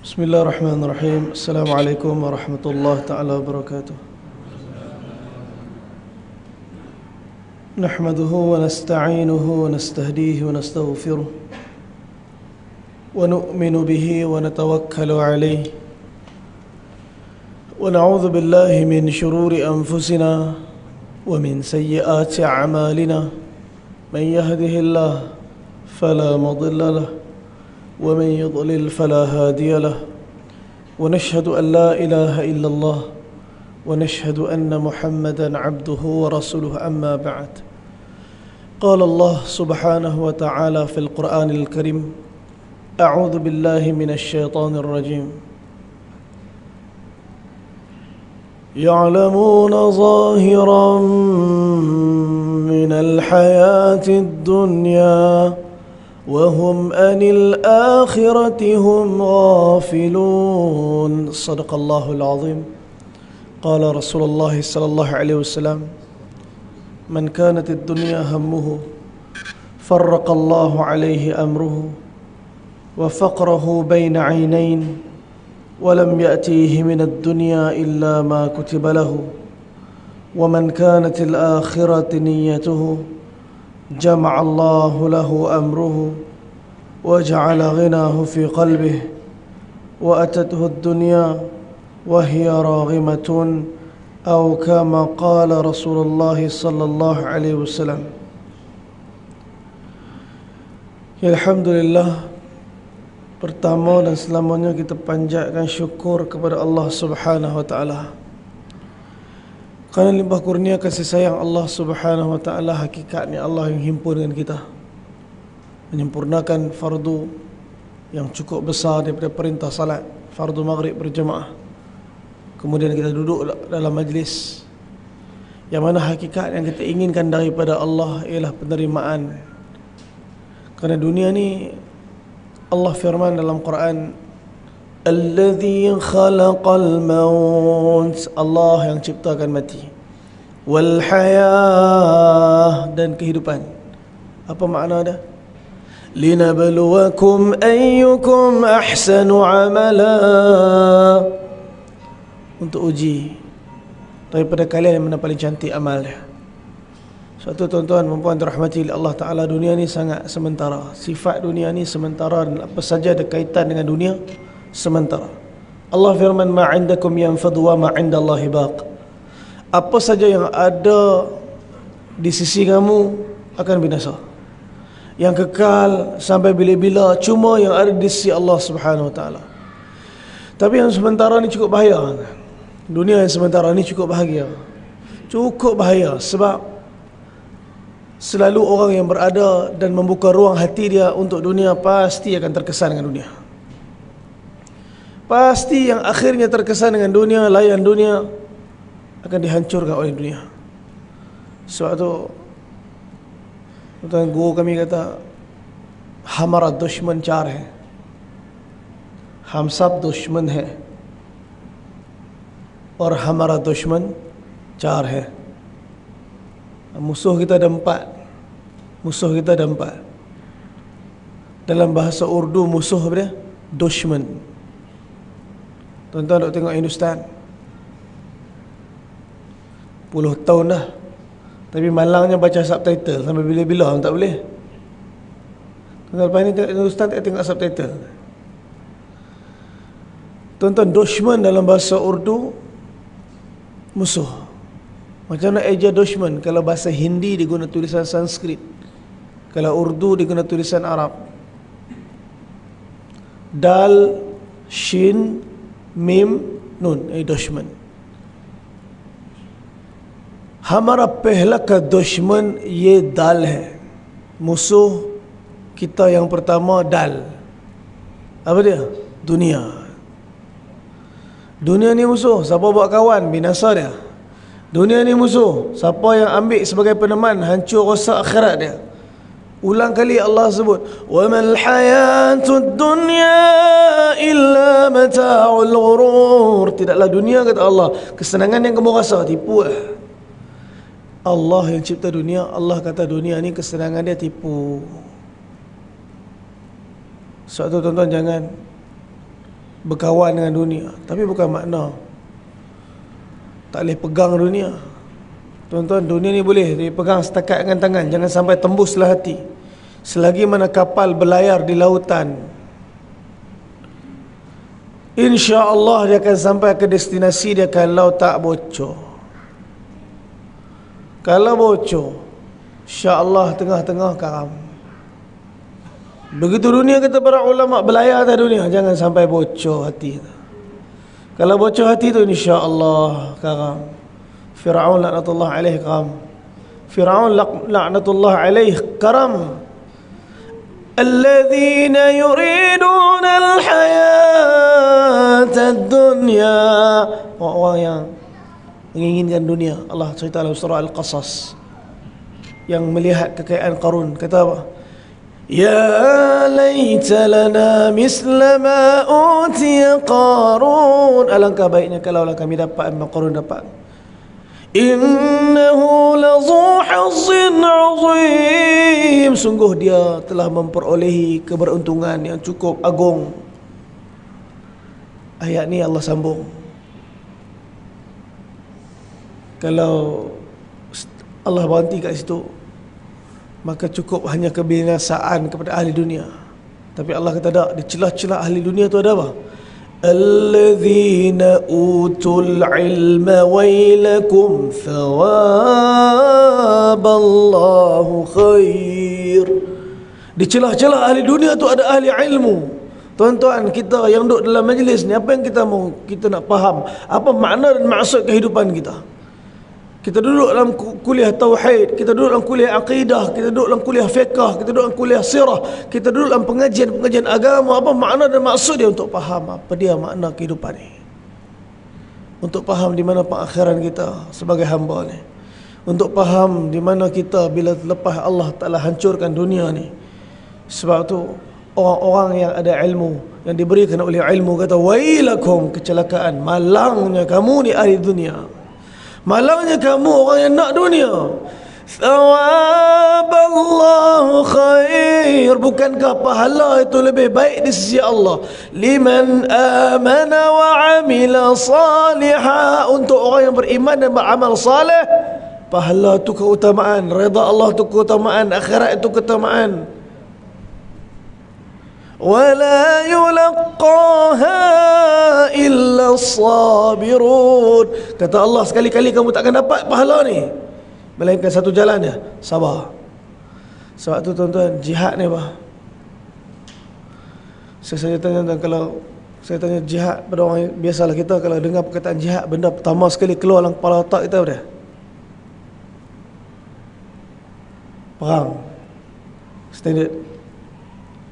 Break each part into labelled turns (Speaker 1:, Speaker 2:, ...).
Speaker 1: بسم الله الرحمن الرحيم. السلام عليكم ورحمة الله تعالى وبركاته. نحمده ونستعينه ونستهديه ونستغفره ونؤمن به ونتوكل عليه ونعوذ بالله من شرور أنفسنا ومن سيئات أعمالنا. من يهده الله فلا مضل له ومن يضلل فلا هادي له ونشهد أن لا إله إلا الله ونشهد أن محمدا عبده ورسوله. أما بعد، قال الله سبحانه وتعالى في القرآن الكريم: أعوذ بالله من الشيطان الرجيم. يعلمون ظاهرا من الحياة الدنيا وهم عن الآخرة هم غافلون. صدق الله العظيم. قال رسول الله صلى الله عليه وسلم: من كانت الدنيا همه فرق الله عليه أمره وفقره بين عينين ولم يأتيه من الدنيا إلا ما كتب له ومن كانت الآخرة نيته جمع الله له أمره وجعل غناه في قلبه وأتته الدنيا وهي راغمة أو كما قال رسول الله صلى الله عليه وسلم. Alhamdulillah, pertama dan selamanya kita panjatkan syukur kepada Allah Subhanahu wa taala. Kerana limpah kurnia kasih sayang Allah Subhanahu wa taala, hakikatnya Allah yang himpunkan kita, menyempurnakan fardu yang cukup besar daripada perintah salat fardu maghrib berjemaah. Kemudian kita duduk dalam majlis yang mana hakikat yang kita inginkan daripada Allah ialah penerimaan. Kerana dunia ni Allah firman dalam Quran, Alladhi khalaqal maut, Allah yang ciptakan mati, wal hayah, dan kehidupan. Apa makna dia? Linabluwakum ayyukum ahsanu amala, untuk uji daripada kalian yang mana paling cantik amal dia. Suatu tuan-tuan dan puan dirahmati Allah Ta'ala, dunia ni sangat sementara. Sifat dunia ni sementara, dan apa saja ada kaitan dengan dunia sementara. Allah firman, ma indakum yanfad wa ma indallahi baq. Apa saja yang ada di sisi kamu akan binasa. Yang kekal sampai bila-bila cuma yang ada di sisi Allah Subhanahu wa taala. Tapi yang sementara ni cukup bahaya. Dunia yang sementara ni cukup bahagia. Cukup bahaya sebab selalu orang yang berada dan membuka ruang hati dia untuk dunia pasti akan terkesan dengan dunia. Pasti yang akhirnya terkesan dengan dunia, layan dunia, akan dihancurkan oleh dunia. Sebab tu tuan guru kami kata, हमारा दुश्मन चार है, हम सब दुश्मन है, और हमारा दुश्मन चार है. Musuh kita ada empat. Musuh kita ada empat. Dalam bahasa Urdu, musuh apa dia? Dushman. Tuan-tuan duk tengok Hindustan, puluh tahun dah, tapi malangnya baca subtitle. Sampai bila-bila orang tak boleh. Tuan-tuan lepas ni tengok Hindustan, tak tengok subtitle. Tuan-tuan, dushman dalam bahasa Urdu musuh. Macam mana eja dushman? Kalau bahasa Hindi diguna tulisan Sanskrit, kalau Urdu diguna tulisan Arab. Dal, shin, mim, nun, dushman. हमारा पहला का दुश्मन ये दाल है. Musuh kita yang pertama dal. Apa dia? Dunia. Dunia ni musuh. Siapa buat kawan, binasa dia. Dunia ni musuh. Siapa yang ambil sebagai peneman, hancur rosak akhirat dia. Ulang kali Allah sebut, wa mal hayatud dunya illa mata'ul ghurur. Tidaklah dunia, kata Allah, kesenangan yang kamu rasa, tipu lah. Allah yang cipta dunia, Allah kata dunia ni kesenangan dia tipu. Sebab tu tuan-tuan jangan berkawan dengan dunia. Tapi bukan makna tak boleh pegang dunia. Tuan-tuan, dunia ni boleh dipegang setakat dengan tangan, jangan sampai tembuslah hati. Selagi mana kapal berlayar di lautan, insya-Allah dia akan sampai ke destinasi dia kalau tak bocor. Kalau bocor, insya-Allah tengah-tengah karam. Begitu dunia, kata para ulama, berlayar atas dunia, jangan sampai bocor hati. Kalau bocor hati tu, insya-Allah karam. Fir'aun laknatullah alaih karam. Fir'aun laknatullah alaih karam. Alladzina yuriduna al-hayata ad-dunya, orang yang menginginkan dunia. Allah cerita dalam surah Al-Qasas, yang melihat kekayaan Qarun, kata apa? Ya laita lana misla ma utiya Qarun. Alangkah baiknya kalaulah kami dapat apa Qarun dapat. Innahu lazu hazzin azim. Sungguh dia telah memperolehi keberuntungan yang cukup agung. Ayat ni Allah sambung. Kalau Allah berhenti kat situ, maka cukup hanya kebinasaan kepada ahli dunia. Tapi Allah kata tak, di celah-celah ahli dunia tu ada apa? Alladzina utul ilma wailakum thawaballahu khair. Di celah-celah ahli dunia tu ada ahli ilmu. Tuan-tuan, kita yang duduk dalam majlis ni, apa yang kita mau? Kita nak faham apa makna dan maksud kehidupan kita. Kita duduk dalam kuliah tauhid, kita duduk dalam kuliah akidah, kita duduk dalam kuliah fiqh, kita duduk dalam kuliah sirah, kita duduk dalam pengajian agama. Apa makna dan maksud dia? Untuk faham apa dia makna kehidupan ni, untuk faham di mana pengakhiran kita sebagai hamba ni, untuk faham di mana kita bila lepas Allah Ta'ala hancurkan dunia ni. Sebab tu orang-orang yang ada ilmu, yang diberikan oleh ilmu, kata wailakum, kecelakaan, malangnya kamu ni ahli dunia, malangnya kamu orang yang nak dunia. Thawaballahu khair. Bukankah pahala itu lebih baik di sisi Allah? Liman amana wa amila salihah. Untuk orang yang beriman dan beramal salih, pahala itu keutamaan, redha Allah itu keutamaan, akhirat itu keutamaan. Wala yulaqaha illa sabirun. Kata Allah, sekali-kali kamu takkan dapat pahala ni melainkan satu jalan dia, sabar. Sebab tu tuan-tuan, jihad ni apa? Saya tanya, kalau saya tanya jihad pada orang, biasalah kita kalau dengar perkataan jihad, benda pertama sekali keluar dalam kepala otak kita apa dia? Perang. Standard.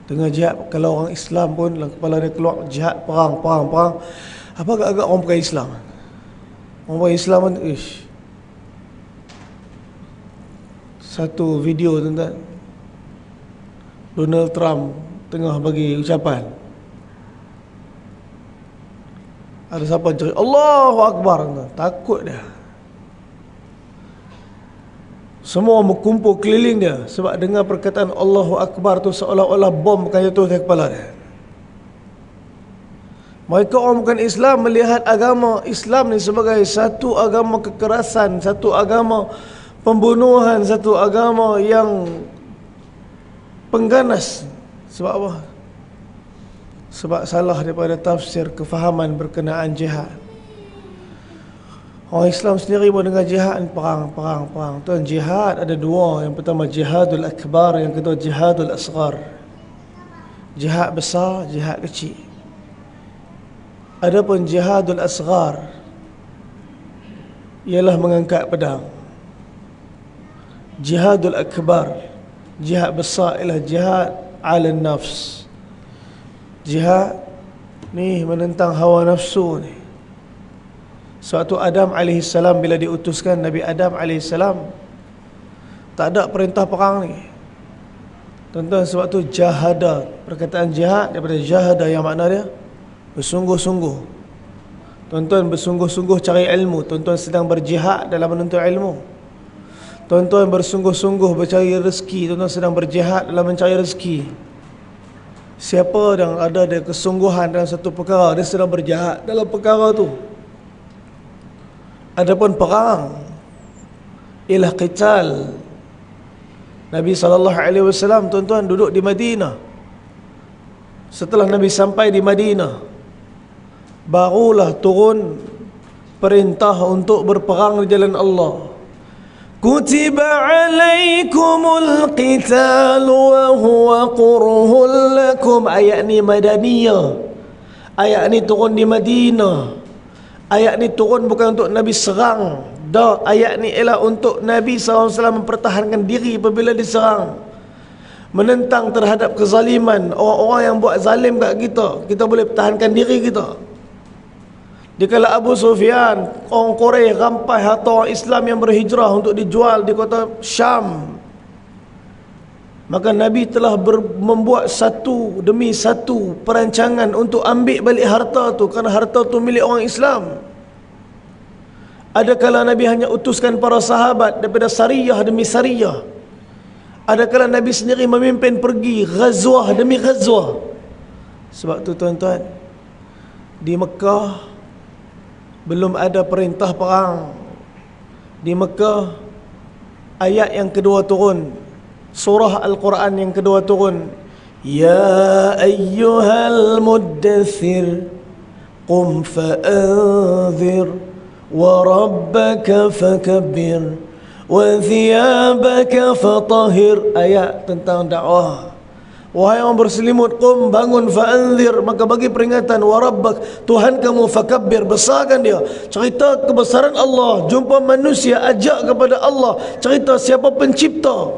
Speaker 1: Dengar jihad, kalau orang Islam pun dalam kepala dia keluar jihad, perang. Apa agak-agak orang bukan Islam? Orang bukan Islam pun, satu video tuan-tuan, Donald Trump tengah bagi ucapan, ada siapa cari Allahu Akbar, takut dia. Semua berkumpul keliling dia sebab dengar perkataan Allahu Akbar tu seolah-olah bom akan jatuh di kepala dia. Mereka orang bukan Islam melihat agama Islam ni sebagai satu agama kekerasan, satu agama pembunuhan, satu agama yang pengganas. Sebab apa? Sebab salah daripada tafsir kefahaman berkenaan jihad. Orang Islam sendiri pun dengan jihad, perang. Tuan, jihad ada dua. Yang pertama jihadul akbar, yang kedua jihadul asghar. Jihad besar, jihad kecil. Adapun jihadul asghar ialah mengangkat pedang. Jihadul akbar, jihad besar, ialah jihad ala nafs. Jihad ni menentang hawa nafsu ni. Suatu Adam AS bila diutuskan, Nabi Adam AS tak ada perintah perang ni. Tuan-tuan, sebab tu jahada, perkataan jihad daripada jahada yang makna dia bersungguh-sungguh. Tuan-tuan bersungguh-sungguh cari ilmu. Tuan-tuan sedang berjihad dalam menuntut ilmu. Tuan-tuan bersungguh-sungguh mencari rezeki. Tuan-tuan sedang berjihad dalam mencari rezeki. Siapa yang ada kesungguhan dalam satu perkara, dia sedang berjihad dalam perkara tu. Adapun perang ialah qital. Nabi SAW, tuan-tuan, duduk di Madinah. Setelah Nabi sampai di Madinah, barulah turun perintah untuk berperang di jalan Allah. Kutiba alaikumul qital wa huwa kurhul lakum. Ayat ni Madaniyah. Ayat ni turun di Madinah. Ayat ni turun bukan untuk Nabi serang. Dah, ayat ni ialah untuk Nabi SAW mempertahankan diri apabila diserang. Menentang terhadap kezaliman. Orang-orang yang buat zalim kat kita, kita boleh pertahankan diri kita. Dikala Abu Sufyan, orang Quraisy rampai harta orang Islam yang berhijrah untuk dijual di kota Syam, maka Nabi telah membuat satu demi satu perancangan untuk ambil balik harta tu, kerana harta tu milik orang Islam. Ada kala Nabi hanya utuskan para sahabat daripada sariyah demi sariyah. Ada kala Nabi sendiri memimpin pergi ghazwah demi ghazwah. Sebab tu tuan-tuan, di Mekah belum ada perintah perang. Di Mekah ayat yang kedua turun, surah Al-Quran yang kedua turun, Ya ayyuhal muddathir qum fa'anzir wa rabbaka fakabbir wa thiyabaka fatahhir. Ayat tentang dakwah. Wahai orang berselimut, qum, bangun, fa'anzir, maka bagi peringatan, wa rabbak, Tuhan kamu, fakabbir, besarkan dia. Cerita kebesaran Allah, jumpa manusia, ajak kepada Allah, cerita siapa pencipta.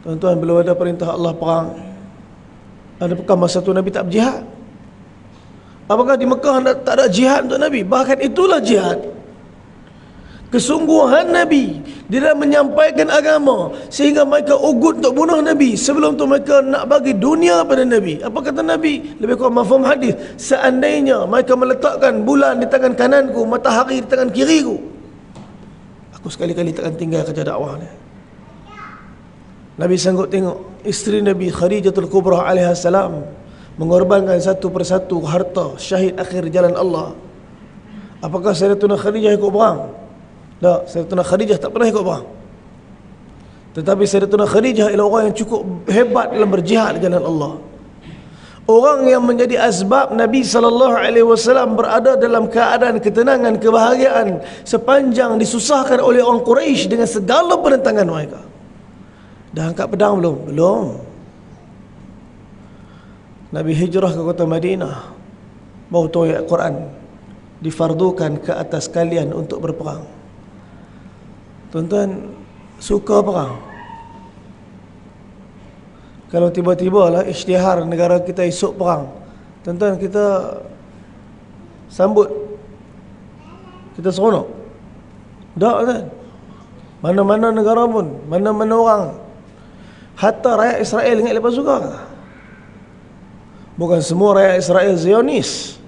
Speaker 1: Tuan-tuan, belum ada perintah Allah perang. Adakah masa tu Nabi tak berjihad? Apakah di Mekah tak ada jihad untuk Nabi? Bahkan itulah jihad. Kesungguhan Nabi di dalam menyampaikan agama, sehingga mereka ugut untuk bunuh Nabi. Sebelum tu mereka nak bagi dunia pada Nabi. Apa kata Nabi? Lebih kurang mafhum hadis, seandainya mereka meletakkan bulan di tangan kananku, matahari di tangan kiriku, aku sekali-kali takkan tinggal kerja dakwah ni. Nabi sanggup tengok isteri Nabi Khadijatul Kubra alaihi salam mengorbankan satu persatu harta, syahid akhir jalan Allah. Apakah Sayyidatuna Khadijah ikut perang? Tak, Sayyidatuna Khadijah tak pernah ikut perang. Tetapi Sayyidatuna Khadijah ialah orang yang cukup hebat dalam berjihad di jalan Allah. Orang yang menjadi asbab Nabi SAW berada dalam keadaan ketenangan, kebahagiaan sepanjang disusahkan oleh orang Quraisy dengan segala penentangan mereka. Dah angkat pedang belum? Belum. Nabi hijrah ke kota Madinah, baru turun ayat Quran, difardukan ke atas kalian untuk berperang. Tuan-tuan, suka perang? Kalau tiba-tiba lah isytihar negara kita esok perang, tuan-tuan, kita sambut, kita seronok? Tak kan? Mana-mana negara pun, mana-mana orang, hatta rakyat Israel ingat lepas suka. Bukan semua rakyat Israel Zionis.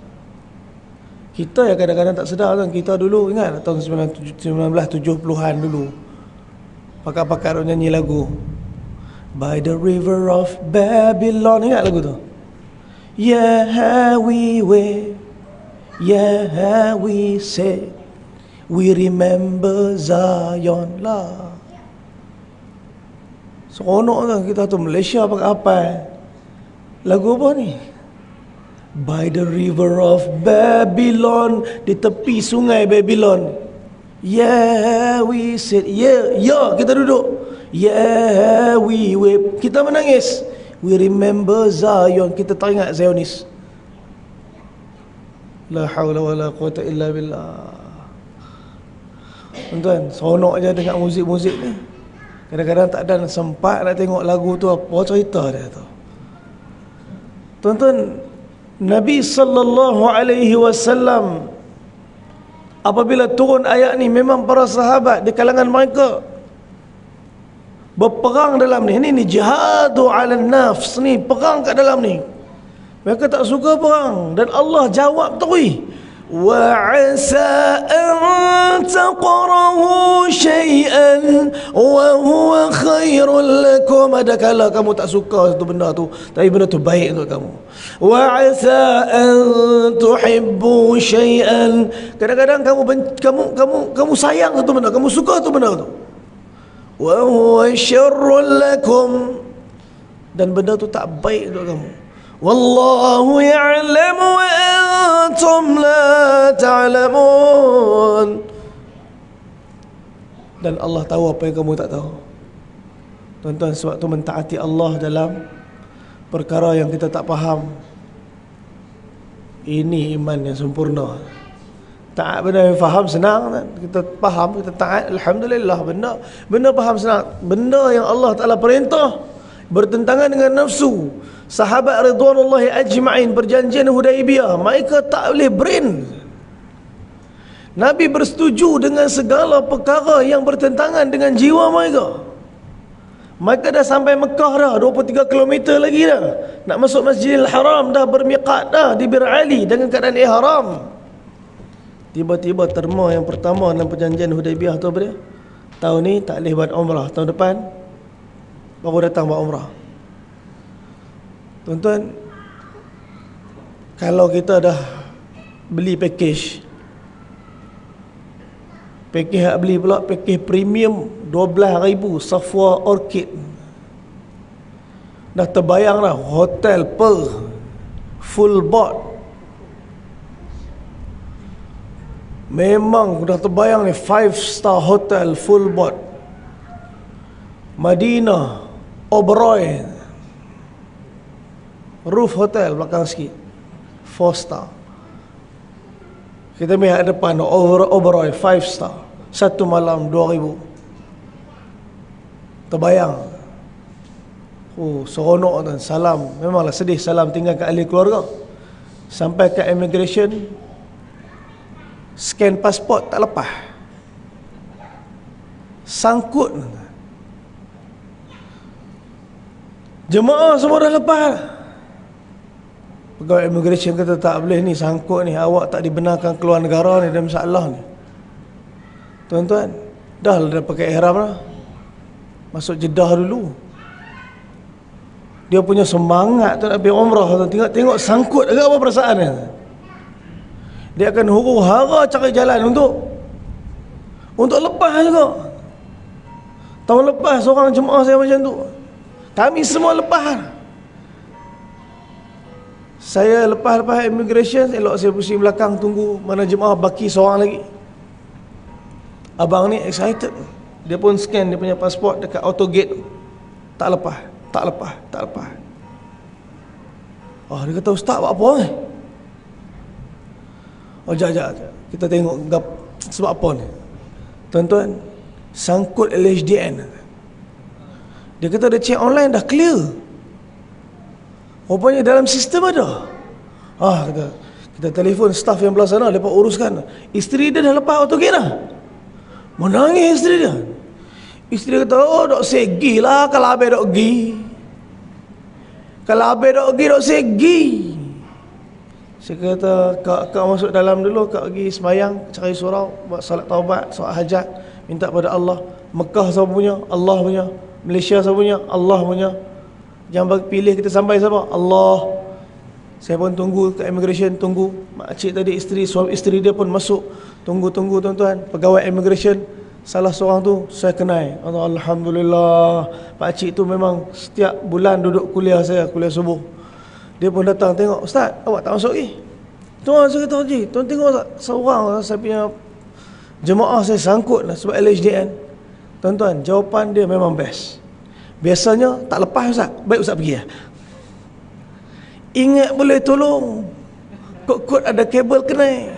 Speaker 1: Kita yang kadang-kadang tak sedar kan. Kita dulu ingat tahun 1970-an dulu, pakar-pakar nyanyi lagu By the River of Babylon. Ingat lagu tu? Yeah we wave, yeah we say, we remember Zion lah. Seronok kan kita tu. Malaysia pakai apa? Lagu apa ni? By the river of Babylon, di tepi sungai Babylon. Yeah we said, yeah kita duduk. Yeah we weep, kita menangis. We remember Zion, kita teringat Zionis. La haula wala quwata illa billah. Tuan-tuan, seronok je dengar muzik-muzik ni. Kadang-kadang tak ada sempat nak tengok lagu tu apa cerita dia tu. Tuan-tuan, Nabi SAW apabila turun ayat ni, memang para sahabat di kalangan mereka berperang dalam ni. Ini jihadu ala nafs ni, perang kat dalam ni. Mereka tak suka perang, dan Allah jawab terus, وعسى أن تكرهوا شيئا وهو خير لكم. Ada kala kamu tak suka satu benda tu, tapi benda tu baik untuk kamu. وعسى أن تحبوا شيئا. Kadang-kadang kamu sayang satu benda, kamu suka satu benda tu. وهو شر لكم. Dan benda tu tak baik untuk kamu. Wallahu ya'lamu wa antum la ta'lamun. Dan Allah tahu apa yang kamu tak tahu. Tuan-tuan, sebab tu mentaati Allah dalam perkara yang kita tak faham, ini iman yang sempurna. Taat benda yang faham senang kan? Kita faham, kita taat, alhamdulillah. Benda faham senang. Benda yang Allah Ta'ala perintah bertentangan dengan nafsu. Sahabat ridwanullahi ajma'in perjanjian Hudaibiyah, mereka tak boleh brain. Nabi bersetuju dengan segala perkara yang bertentangan dengan jiwa mereka. Mereka dah sampai Mekah dah, 23 km lagi dah. Nak masuk Masjidil Haram dah, bermiqat dah di Bir Ali dengan keadaan ihram. Tiba-tiba terma yang pertama dalam perjanjian Hudaibiyah tu apa dia? Tahun ni tak boleh buat umrah, tahun depan baru datang buat umrah. Tuan-tuan, kalau kita dah beli package hak beli pula package premium 12,000 Safwa Orchid, dah terbayang dah hotel per full board. Memang dah terbayang ni 5-star hotel full board, Madinah Oberoi roof hotel belakang sikit 4-star. Kita melihat depan Oberoi 5-star, satu malam 2,000. Terbayang. Oh, seronok dan salam. Memanglah sedih salam tinggal kat ahli keluarga. Sampai ke immigration, scan pasport tak lepas, sangkut. Jemaah semua dah lepas. Pegawai immigration kata tak boleh ni, sangkut ni, awak tak dibenarkan keluar negara ni, ada masalah ni. Tuan-tuan, dah pakai ihram dah, masuk Jeddah dulu. Dia punya semangat tu nak pergi umrah, tengok sangkut agak apa perasaan dia. Dia akan huru-hara cari jalan untuk lepas juga. Tahun lepas seorang jemaah saya macam tu, kami semua lepas. Saya lepas immigration, elok saya pusing belakang tunggu mana jemaah baki seorang lagi. Abang ni excited, dia pun scan dia punya pasport dekat auto gate, tak lepas. Oh, dia kata, ustaz buat apa ni? Oh, jap, kita tengok sebab apa ni. Tuan-tuan, sangkut LHDN. Dia kata dia check online dah clear, rupanya dalam sistem ada. Kita telefon staff yang belah sana, mereka uruskan. Isteri dia dah lepas auto gate dah. Menangis isteri dia. Isteri dia kata, oh dok segi lah kalau habis dok pergi. Kalau habis dok pergi, dok segi. Saya kata, kak masuk dalam dulu, kak pergi semayang, cari surau, buat salat taubat, solat hajat, minta pada Allah. Mekah siapa punya? Allah punya. Malaysia siapa punya? Allah punya. Jangan pilih kita sampai siapa? Allah. Saya pun tunggu kat immigration, tunggu. Makcik tadi suami isteri dia pun masuk. Tunggu tuan-tuan. Pegawai immigration, salah seorang tu saya kenal. Alhamdulillah. Pakcik tu memang setiap bulan duduk kuliah saya, kuliah subuh. Dia pun datang tengok, ustaz, awak tak masuk lagi? Tuan, saya kata, haji, tuan tengok tak, seorang saya punya jemaah saya sangkut lah sebab LHDN. Tuan-tuan, jawapan dia memang best. Biasanya tak lepas ustaz, baik ustaz pergi lah. Ingat boleh tolong, kot-kot ada kabel kena.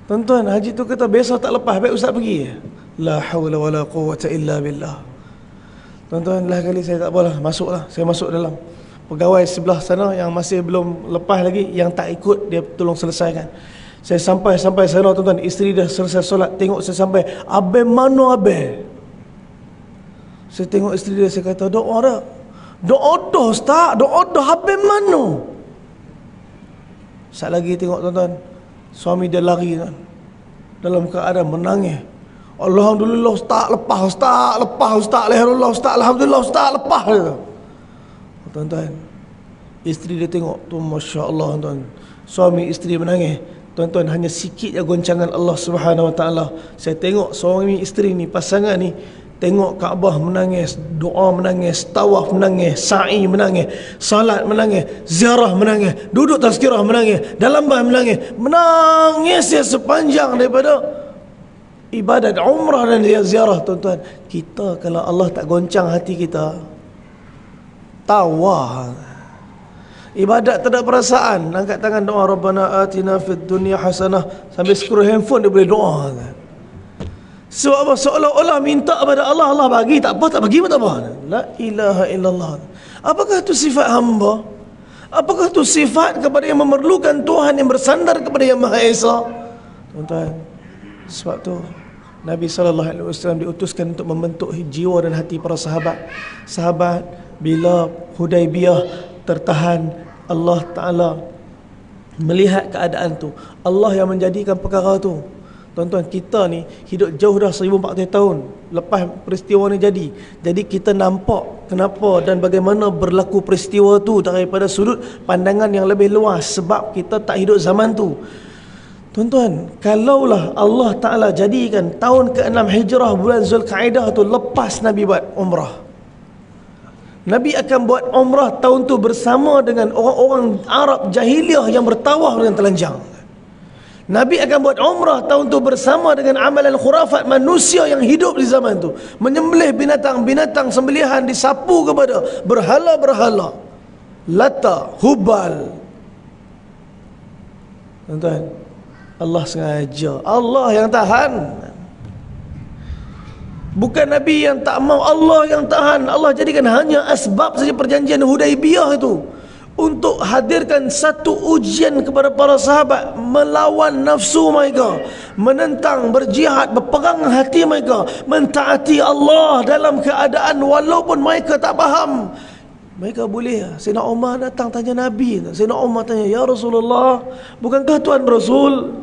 Speaker 1: Tuan-tuan, haji tu kata biasa tak lepas, baik ustaz pergi. La hawla wala quwwata illa billah. Tuan-tuan, lah kali saya tak apalah, masuklah. Saya masuk dalam. Pegawai sebelah sana yang masih belum lepas lagi, yang tak ikut, dia tolong selesaikan. Saya sampai sana tuan-tuan, isteri dah selesai solat. Tengok saya sampai, abe mana abe? Saya tengok isteri dia, saya kata, doa dah ustaz, doa dah, abe mana? Sat lagi tengok tuan-tuan, suami dia lari kan, dalam keadaan menangis. Alhamdulillah ustaz lepas, Alhamdulillah ustaz lepas dia. Tuan-tuan, isteri dia tengok tu, Masya Allah tuan, suami isteri menangis. Tuan-tuan, hanya sikit je goncangan Allah Subhanahu Wa Taala. Saya tengok suami isteri ni, pasangan ni, tengok Kaabah menangis, doa menangis, tawaf menangis, sa'i menangis, salat menangis, ziarah menangis, duduk tazkirah menangis, dalam bah menangis. Menangis ya sepanjang daripada ibadat umrah dan ziarah. Tuan-tuan, kita kalau Allah tak goncang hati kita, tawah, ibadat tak ada perasaan, angkat tangan doa, Rabbana atina fid dunya hasanah, sambil scroll handphone dia boleh doa kan. Sebab apa? Seolah-olah minta kepada Allah, Allah bagi, tak apa, tak bagi pun tak apa. La ilaha illallah. Apakah itu sifat hamba? Apakah itu sifat kepada yang memerlukan Tuhan, yang bersandar kepada Yang Maha Esa? Tuan-tuan, sebab tu Nabi SAW diutuskan untuk membentuk jiwa dan hati para sahabat. Sahabat bila Hudaibiyah tertahan, Allah Ta'ala melihat keadaan tu, Allah yang menjadikan perkara tu. Tuan-tuan, kita ni hidup jauh dah 1400 tahun lepas peristiwa ni jadi. Jadi kita nampak kenapa dan bagaimana berlaku peristiwa tu daripada sudut pandangan yang lebih luas, sebab kita tak hidup zaman tu. Tuan-tuan, kalaulah Allah Ta'ala jadikan tahun ke-6 Hijrah bulan Zulkaidah tu lepas Nabi buat umrah, Nabi akan buat umrah tahun tu bersama dengan orang-orang Arab jahiliah yang bertawaf dengan telanjang. Nabi akan buat umrah tahun tu bersama dengan amalan khurafat manusia yang hidup di zaman tu, menyembelih binatang-binatang sembelihan, disapu kepada berhala-berhala, Lata, Hubal. Tuan-tuan, Allah sengaja, Allah yang tahan. Bukan Nabi yang tak mau, Allah yang tahan. Allah jadikan hanya asbab saja perjanjian Hudaibiyah itu untuk hadirkan satu ujian kepada para sahabat, melawan nafsu mereka, menentang, berjihad, berperang hati mereka, mentaati Allah dalam keadaan walaupun mereka tak faham. Mereka boleh. Sayyidina Umar datang tanya Nabi. Sayyidina Umar tanya, ya Rasulullah, bukankah Tuan Rasul?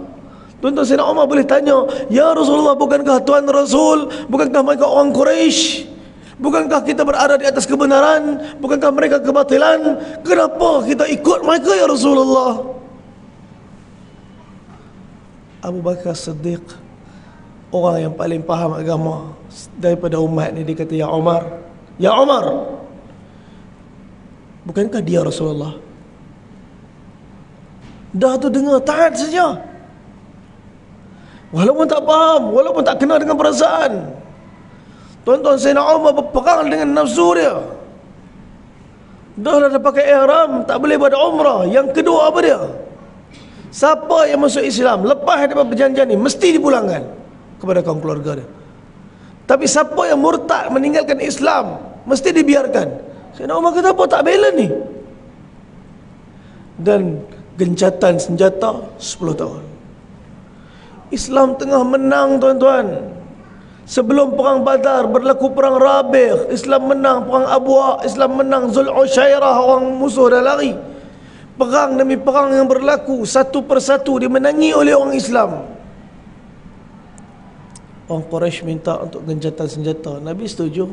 Speaker 1: Tuan-tuan, Sayyidina Umar boleh tanya, ya Rasulullah, bukankah Tuan Rasul? Bukankah mereka orang Quraisy? Bukankah kita berada di atas kebenaran? Bukankah mereka kebatilan? Kenapa kita ikut mereka ya Rasulullah? Abu Bakar Siddiq, orang yang paling faham agama daripada umat ni, dia kata, ya Umar, ya Umar, bukankah dia Rasulullah? Dah tu dengar, taat saja, walaupun tak faham, walaupun tak kenal dengan perasaan. Tuan-tuan, Sayyidina Umar berperang dengan nafsu dia. Dah pakai ihram, tak boleh buat umrah. Yang kedua apa dia? Siapa yang masuk Islam lepas daripada perjanjian ni mesti dipulangkan kepada kaum keluarga dia. Tapi siapa yang murtad meninggalkan Islam mesti dibiarkan. Sayyidina Umar kata, apa tak bela ni? Dan gencatan senjata 10 tahun. Islam tengah menang, tuan-tuan. Sebelum perang Badar berlaku perang Rabigh, Islam menang. Perang Abwa, Islam menang. Zul'ushairah, orang musuh dah lari. Perang demi perang yang berlaku, satu persatu dimenangi oleh orang Islam. Orang Quraisy minta untuk gencatan senjata, Nabi setuju.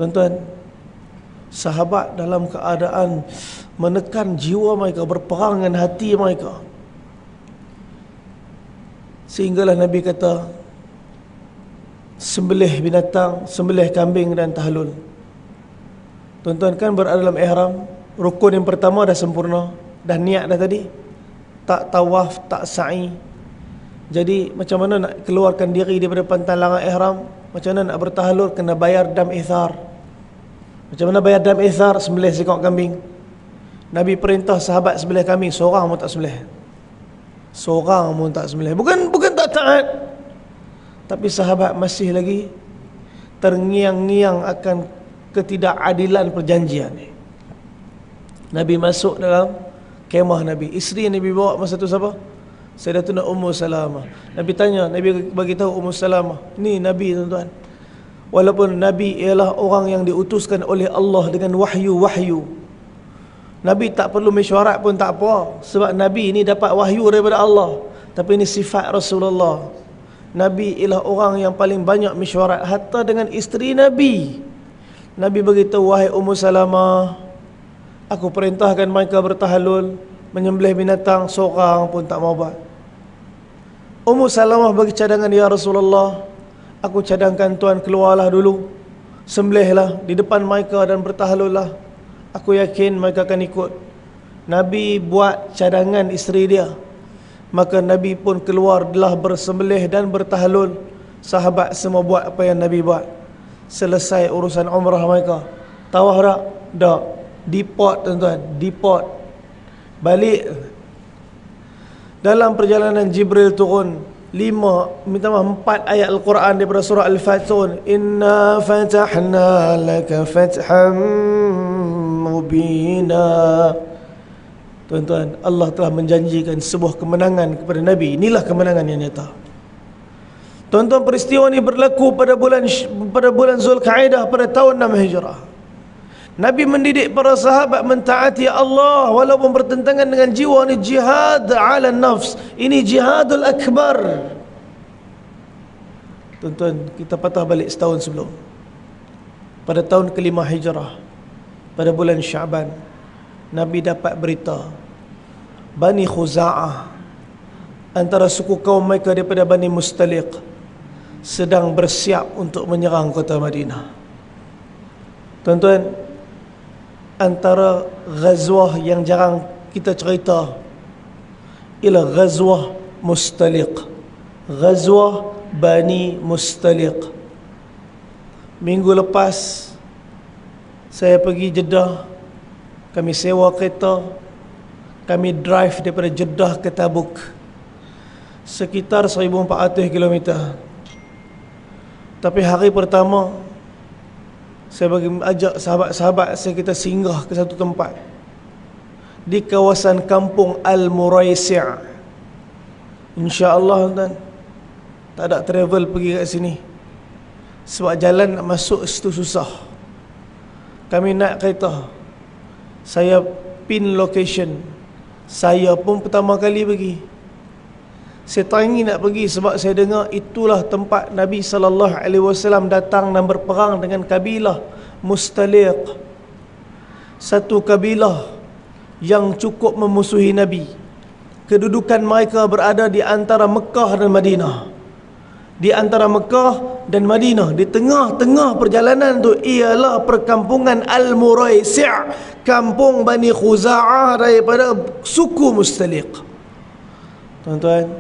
Speaker 1: Tuan-tuan, sahabat dalam keadaan menekan jiwa mereka, berperang dengan hati mereka, sehinggalah Nabi kata, sembelih binatang, sembelih kambing dan tahlul. Tuan-tuan, kan berada dalam ihram, rukun yang pertama dah sempurna, dah niat dah tadi, tak tawaf, tak sa'i. Jadi macam mana nak keluarkan diri daripada pantalangan ihram? Macam mana nak bertahlul? Kena bayar dam ithar. Macam mana bayar dam ithar? Sembelih seekor kambing. Nabi perintah sahabat sembelih kambing, seorang pun tak sembelih. Seorang pun tak sembelih. Bukan tak taat, tapi sahabat masih lagi terngiang-ngiang akan ketidakadilan perjanjian ni. Nabi masuk dalam kemah Nabi. Isteri yang Nabi bawa masa tu siapa? Sayyidatuna Ummu Salamah. Nabi tanya, Nabi bagi tahu Ummu Salamah, ni Nabi, tuan-tuan. Walaupun Nabi ialah orang yang diutuskan oleh Allah dengan wahyu-wahyu, Nabi tak perlu mesyuarat pun tak apa, sebab Nabi ini dapat wahyu daripada Allah. Tapi ini sifat Rasulullah. Nabi ialah orang yang paling banyak mesyuarat, hatta dengan isteri Nabi. Nabi beritahu, wahai Ummu Salamah, aku perintahkan mereka bertahalul, menyembelih binatang, seorang pun tak mau buat. Ummu Salamah bagi cadangan, ya Rasulullah, aku cadangkan tuan keluarlah dulu, sembelihlah di depan mereka dan bertahalullah. Aku yakin mereka akan ikut. Nabi buat cadangan isteri dia, maka Nabi pun keluar telah bersembelih dan bertahalul. Sahabat semua buat apa yang Nabi buat. Selesai urusan umrah mereka. Tawaf tak? Tak. Deport tuan-tuan, deport. Balik. Dalam perjalanan Jibril turun 4 ayat Al-Quran daripada surah Al-Fatihah. Inna fatahna laka fatham mubina. Tuan-tuan, Allah telah menjanjikan sebuah kemenangan kepada Nabi. Inilah kemenangan yang nyata. Tuan-tuan, peristiwa ini berlaku pada bulan Zulkaidah pada tahun 6 Hijrah. Nabi mendidik para sahabat mentaati Allah walaupun bertentangan dengan jiwa. Ini jihad ala nafs. Ini jihadul akbar. Tuan-tuan, kita patah balik setahun sebelum. Pada tahun ke-5 Hijrah, pada bulan Syaban, Nabi dapat berita Bani Khuza'ah, antara suku kaum mereka daripada Bani Mustaliq, sedang bersiap untuk menyerang kota Madinah. Tuan-tuan, antara ghazwah yang jarang kita cerita ialah ghazwah Mustaliq, ghazwah Bani Mustaliq. Minggu lepas saya pergi Jeddah. Kami sewa kereta, kami drive daripada Jeddah ke Tabuk, sekitar 1400 km. Tapi hari pertama saya bagi ajak sahabat-sahabat saya, kita singgah ke satu tempat di kawasan kampung Al-Muraisi'. InsyaAllah tuan, tak ada travel pergi kat sini, sebab jalan nak masuk situ susah. Kami naik kereta, saya pin location. Saya pun pertama kali pergi. Saya tangi nak pergi sebab saya dengar itulah tempat Nabi SAW datang dan berperang dengan kabilah Mustaliq, satu kabilah yang cukup memusuhi Nabi. Kedudukan mereka berada di antara Mekah dan Madinah. Di antara Mekah dan Madinah, di tengah-tengah perjalanan tu ialah perkampungan Al-Muraisi', kampung Bani Khuza'ah daripada suku Mustaliq. Tuan-tuan,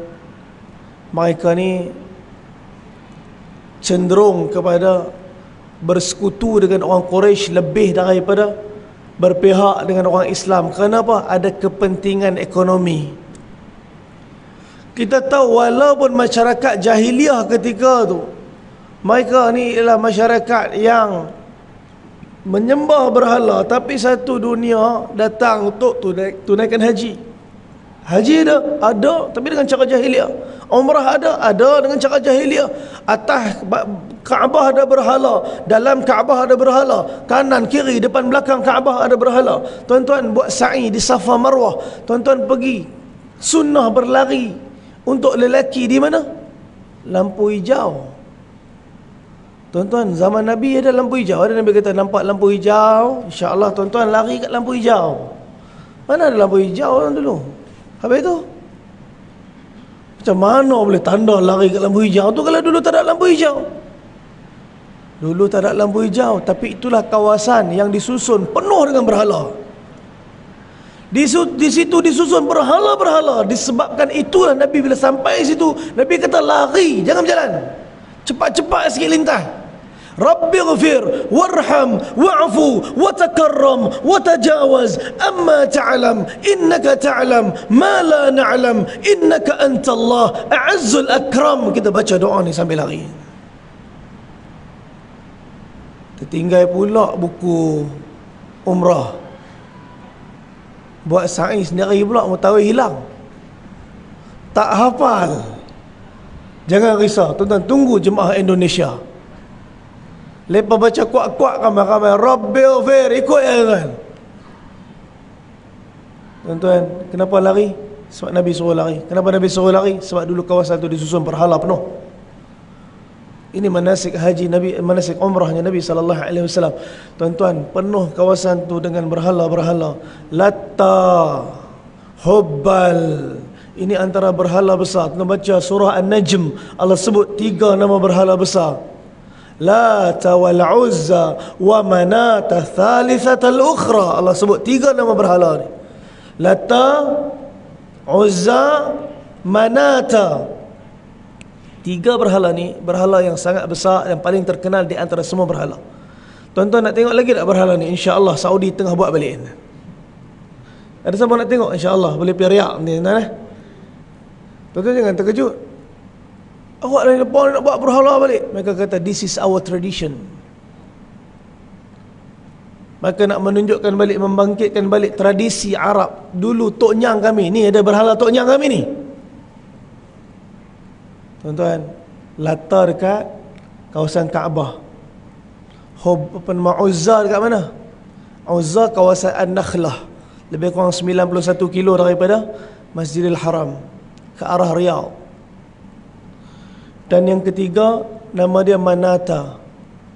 Speaker 1: mereka ni cenderung kepada bersekutu dengan orang Quraisy lebih daripada berpihak dengan orang Islam. Kenapa? Ada kepentingan ekonomi. Kita tahu walaupun masyarakat jahiliah ketika tu, mereka ni ialah masyarakat yang menyembah berhala, tapi satu dunia datang untuk tunaikan haji. Haji ada, tapi dengan cara jahiliah. Umrah ada dengan cara jahiliah. Atas Kaabah ada berhala, dalam Kaabah ada berhala, kanan kiri depan belakang Kaabah ada berhala. Tuan-tuan buat sa'i di Safa Marwah. Tuan-tuan pergi sunnah berlari untuk lelaki di mana? Lampu hijau. Tuan-tuan, zaman Nabi ada lampu hijau. Ada Nabi kata nampak lampu hijau, insya-Allah tuan-tuan lari kat lampu hijau. Mana ada lampu hijau orang dulu? Habis tu macam mana boleh tanda lari kat lampu hijau tu kalau dulu tak ada lampu hijau? Dulu tak ada lampu hijau, tapi itulah kawasan yang disusun penuh dengan berhala. Di situ disusun berhala-berhala. Disebabkan itulah Nabi bila sampai situ, Nabi kata lari, jangan berjalan, cepat-cepat sikit lintas. Rabbighfir warham wa'fu watakarram watajawaz amma ta'lam innaka ta'lam ma la na'lam innaka antallah a'azzul akram. Kita baca doa ni sambil lari. Tertinggal pula buku umrah, buat sa'i sendiri pula, mutawif hilang, tak hafal. Jangan risau tuan-tuan, tunggu jemaah Indonesia. Lepas baca kuat-kuat ramai-ramai Rabbighfir, ikut ya tuan. Tuan-tuan, kenapa lari? Sebab Nabi suruh lari. Kenapa Nabi suruh lari? Sebab dulu kawasan itu disusun berhala penuh. Ini manasik haji Nabi, manasik umrahnya Nabi sallallahu alaihi wasallam. Tuan-tuan, penuh kawasan tu dengan berhala-berhala. Latta, Hubbal. Ini antara berhala besar. Kita baca surah An-Najm, Allah sebut 3 nama berhala besar. Lata wal Uzza wa Manata thalithatal ukhra. Allah sebut 3 nama berhala ni. Lata, Uzza, Manata. 3 berhala ni, berhala yang sangat besar, yang paling terkenal di antara semua berhala. Tuan-tuan nak tengok lagi tak berhala ni? InsyaAllah Saudi tengah buat balik. Ada siapa nak tengok? InsyaAllah boleh pergi riak ni, tuan-tuan jangan terkejut. Awak dari depan nak buat berhala balik. Mereka kata this is our tradition. Maka nak menunjukkan balik, membangkitkan balik tradisi Arab. Dulu Tok Nyang kami, ni ada berhala Tok Nyang kami ni. Tuan-tuan, Lata dekat kawasan Kaabah. Uzza dekat mana? Uzza kawasan An-Nakhlah, lebih kurang 91 kilo daripada Masjidil Haram ke arah Riyadh. Dan yang ketiga, nama dia Manata.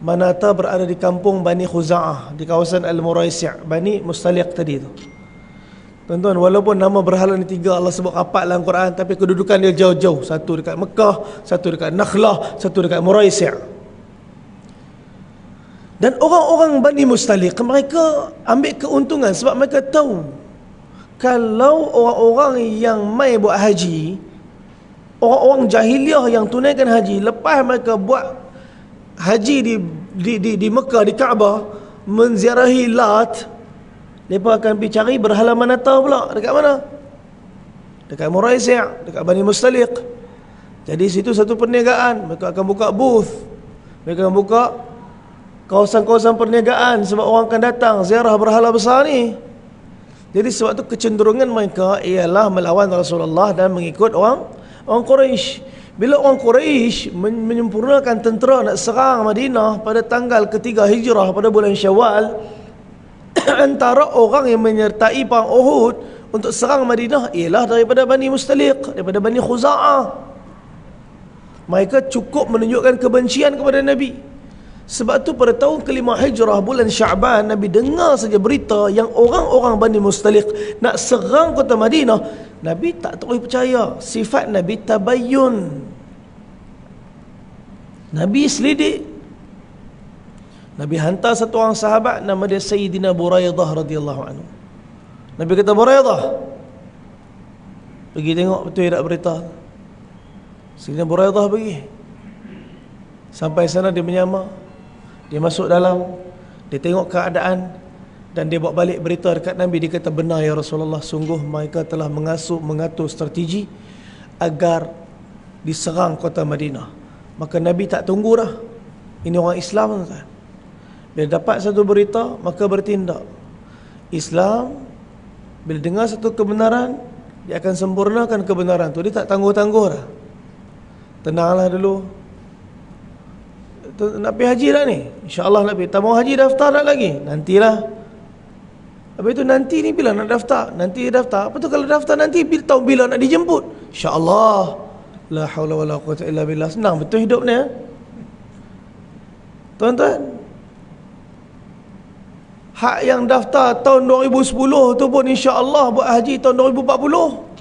Speaker 1: Manata berada di kampung Bani Khuza'ah, di kawasan Al-Muraisi', Bani Mustaliq tadi tu. Tuan-tuan, walaupun nama berhala ni 3 Allah sebut rapat dalam Quran, tapi kedudukan dia jauh-jauh. Satu dekat Mekah, satu dekat Nakhlah, satu dekat Muraisi'. Dan orang-orang Bani Mustaliq, mereka ambil keuntungan sebab mereka tahu kalau orang-orang yang mai buat haji, orang-orang jahiliah yang tunaikan haji, lepas mereka buat haji di Mekah, di Kaabah, menziarahi Lat, mereka akan pergi cari berhala Manata pula. Dekat mana? Dekat Muraisi', dekat Bani Mustaliq. Jadi situ satu perniagaan. Mereka akan buka booth, mereka akan buka kawasan-kawasan perniagaan, sebab orang akan datang ziarah berhala besar ni. Jadi sebab tu kecenderungan mereka ialah melawan Rasulullah dan mengikut orang Quraisy. Bila orang Quraisy menyempurnakan tentera nak serang Madinah pada tanggal ketiga Hijrah pada bulan Syawal, antara orang yang menyertai perang Uhud untuk serang Madinah ialah daripada Bani Mustaliq, daripada Bani Khuza'ah. Mereka cukup menunjukkan kebencian kepada Nabi. Sebab tu pada tahun kelima Hijrah bulan Sya'ban, Nabi dengar saja berita yang orang-orang Bani Mustaliq nak serang kota Madinah. Nabi tak terus percaya. Sifat Nabi tabayyun. Nabi selidik. Nabi hantar satu orang sahabat, nama dia Sayyidina Buraidah radhiyallahu anhu. Nabi kata, Buraidah, pergi tengok betul tak berita. Sayyidina Buraidah pergi. Sampai sana dia menyamar, dia masuk dalam, dia tengok keadaan, dan dia bawa balik berita dekat Nabi. Dia kata, benar ya Rasulullah, sungguh mereka telah mengatur strategi agar diserang kota Madinah. Maka Nabi tak tunggu dah. Ini orang Islam, tuan. Bila dapat satu berita, maka bertindak. Islam bila dengar satu kebenaran, dia akan sempurnakan kebenaran tu. Dia tak tangguh-tangguh dah. Tenanglah dulu. Nak pergi haji dah ni, InsyaAllah nak pergi. Tak mau haji, daftar tak lagi? Nantilah. Habis itu nanti ni bila nak daftar? Nanti daftar. Apa tu kalau daftar nanti tahu bila nak dijemput? InsyaAllah. La hawla wa la quwwata illa billah. Senang betul hidup ni, tuan-tuan. Hak yang daftar tahun 2010 tu pun insya-Allah buat haji tahun 2040.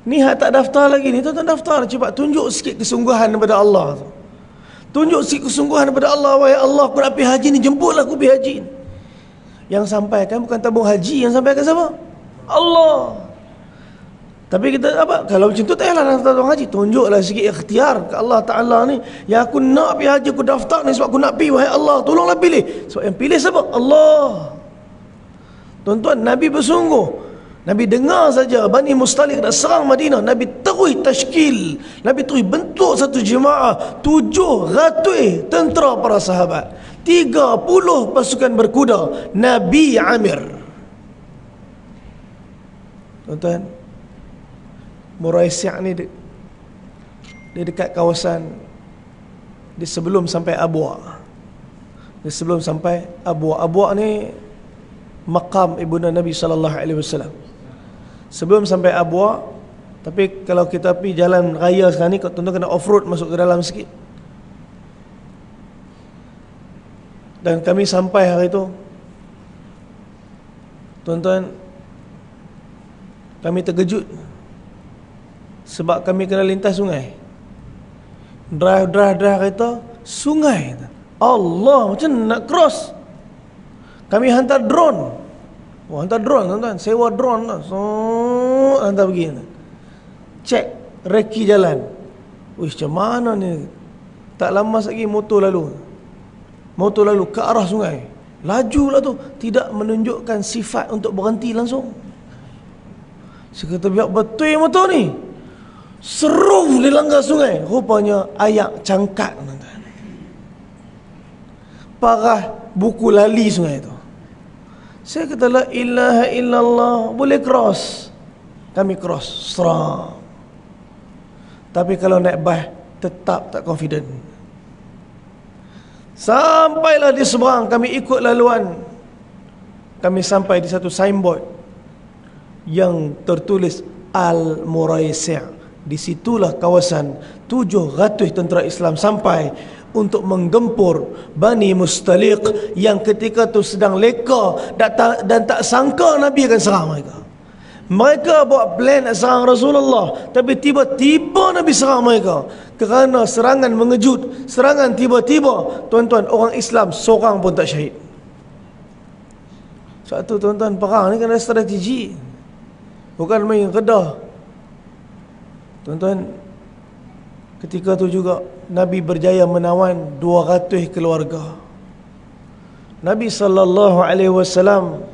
Speaker 1: Ni hak tak daftar lagi ni, tuan-tuan daftar. Cepat tunjuk sikit kesungguhan kepada Allah. Tunjuk sikit kesungguhan kepada Allah. Wahai Allah, aku nak pergi haji ni, jemputlah aku pergi haji. Yang sampaikan bukan tabung haji, yang sampaikan siapa? Allah. Tapi kita apa? Kalau macam tu tak payahlah daftar tabung haji. Tunjuklah sikit ikhtiar ke Allah Ta'ala ni. Yang aku nak pergi haji, aku daftar ni sebab aku nak pergi. Wahai Allah, tolonglah pilih. Sebab yang pilih siapa? Allah. Tuan-tuan, Nabi bersungguh. Nabi dengar saja Bani Mustaliq nak serang Madinah, Nabi terus tashkil, Nabi terus bentuk satu jemaah 700 tentera para sahabat, 30 pasukan berkuda, Nabi Amir. Tuan-tuan, Muraisi' ni dia dekat kawasan, di sebelum sampai Abwa. Di sebelum sampai Abwa. Abwa ni maqam ibunda Nabi sallallahu alaihi wasallam. Sebelum sampai Abwa, tapi kalau kita pergi jalan raya sekarang ni, tuan-tuan kena off-road masuk ke dalam sikit. Dan kami sampai hari itu, tuan-tuan, kami terkejut sebab kami kena lintas sungai. Drive kereta, sungai. Allah, macam nak cross. Kami hantar drone. Hantar drone, tuan-tuan. Sewa drone lah. So, hantar pergi. Cek reki jalan. Wish, macam mana ni? Tak lama lagi motor lalu ke arah sungai. Laju lah tu. Tidak menunjukkan sifat untuk berhenti langsung. Saya kata, biar betul motor ni. Seru dilanggar sungai. Rupanya ayak cangkat. Parah buku lali sungai tu. Saya kata, la ilaha illallah. Boleh cross. Kami cross. Serang. Tapi kalau naik bas, tetap tak confident. Sampailah di seberang, kami ikut laluan. Kami sampai di satu signboard yang tertulis Al-Muraisi'. Di situlah kawasan 700 tentera Islam sampai untuk menggempur Bani Mustaliq yang ketika tu sedang leka dan tak sangka Nabi akan serang mereka. Mereka buat plan nak serang Rasulullah, tapi tiba-tiba Nabi serang mereka. Kerana serangan mengejut, serangan tiba-tiba, tuan-tuan, orang Islam seorang pun tak syahid. Sebab tu tuan-tuan, perang ni kena strategi, bukan main redah. Tuan-tuan, ketika tu juga Nabi berjaya menawan 200 keluarga. Nabi SAW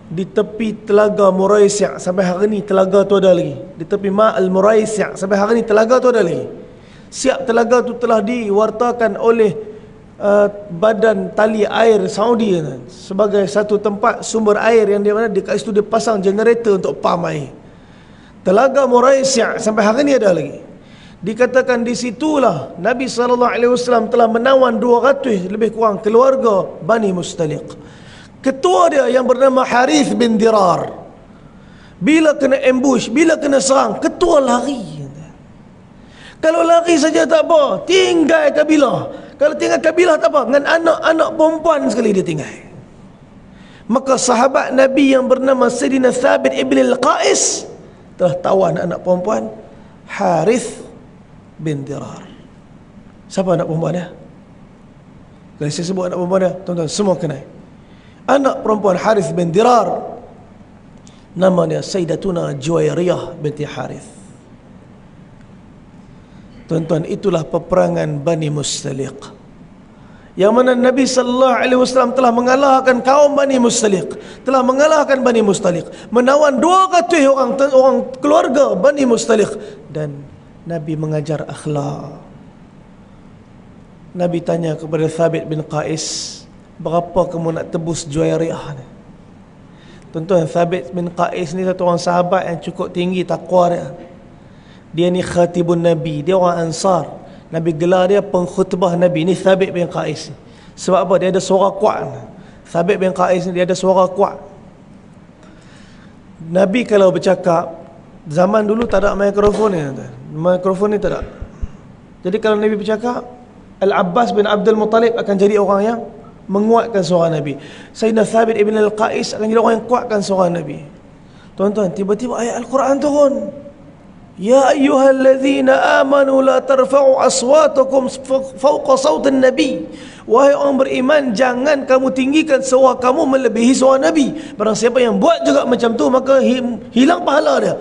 Speaker 1: di tepi telaga Muraisi', sampai hari ni telaga tu ada lagi. Di tepi Ma'al Muraisi', sampai hari ni telaga tu ada lagi. Siap telaga tu telah diwartakan oleh Badan Tali Air Saudi sebagai satu tempat sumber air yang di mana dekat situ dia pasang generator untuk pam air. Telaga Muraisi' sampai hari ni ada lagi. Dikatakan di situlah Nabi SAW telah menawan 200 lebih kurang keluarga Bani Mustaliq. Ketua dia yang bernama Harith bin Dirar, bila kena ambush, bila kena serang, ketua lari. Kalau lari saja tak apa, tinggal kabilah. Kalau tinggal kabilah tak apa, dengan anak-anak perempuan sekali dia tinggal. Maka sahabat Nabi yang bernama Sayyidina Thabit ibn al-Qais telah tawan anak perempuan Harith bin Dirar. Siapa anak perempuan dia? Kalau saya sebut anak perempuan dia, tuan-tuan semua kenal. Anak perempuan Harith bin Dirar namanya Sayyidatuna Juwairiyah binti Harith. Tuan-tuan, itulah peperangan Bani Mustaliq, yang mana Nabi SAW telah mengalahkan kaum Bani Mustaliq, telah mengalahkan Bani Mustaliq, menawan 200 orang keluarga Bani Mustaliq. Dan Nabi mengajar akhlak. Nabi tanya kepada Thabit bin Qais, berapa kamu nak tebus Juwairiyah ni? Tuan-tuan, Thabit bin Qais ni satu orang sahabat yang cukup tinggi takwa dia. Dia ni khatibun Nabi, dia orang Ansar. Nabi gelar dia pengkhutbah Nabi. Ni Thabit bin Qais. Sebab apa? Dia ada suara kuat. Thabit bin Qais ni dia ada suara kuat. Nabi kalau bercakap, zaman dulu tak ada mikrofon ni. Mikrofon ni tak ada. Jadi kalau Nabi bercakap, Al-Abbas bin Abdul Muttalib akan jadi orang yang menguatkan suara Nabi. Sayyidina Thabit ibn al-Qais akan jadi orang yang kuatkan suara Nabi. Tuan-tuan, tiba-tiba ayat Al-Quran turun. Ya ayyuhallazina amanu la tarfa'u aswatakum fawqa sautin nabi. Wahai orang beriman, jangan kamu tinggikan suara kamu melebihi suara Nabi. Barang siapa yang buat juga macam tu, maka hilang pahala dia.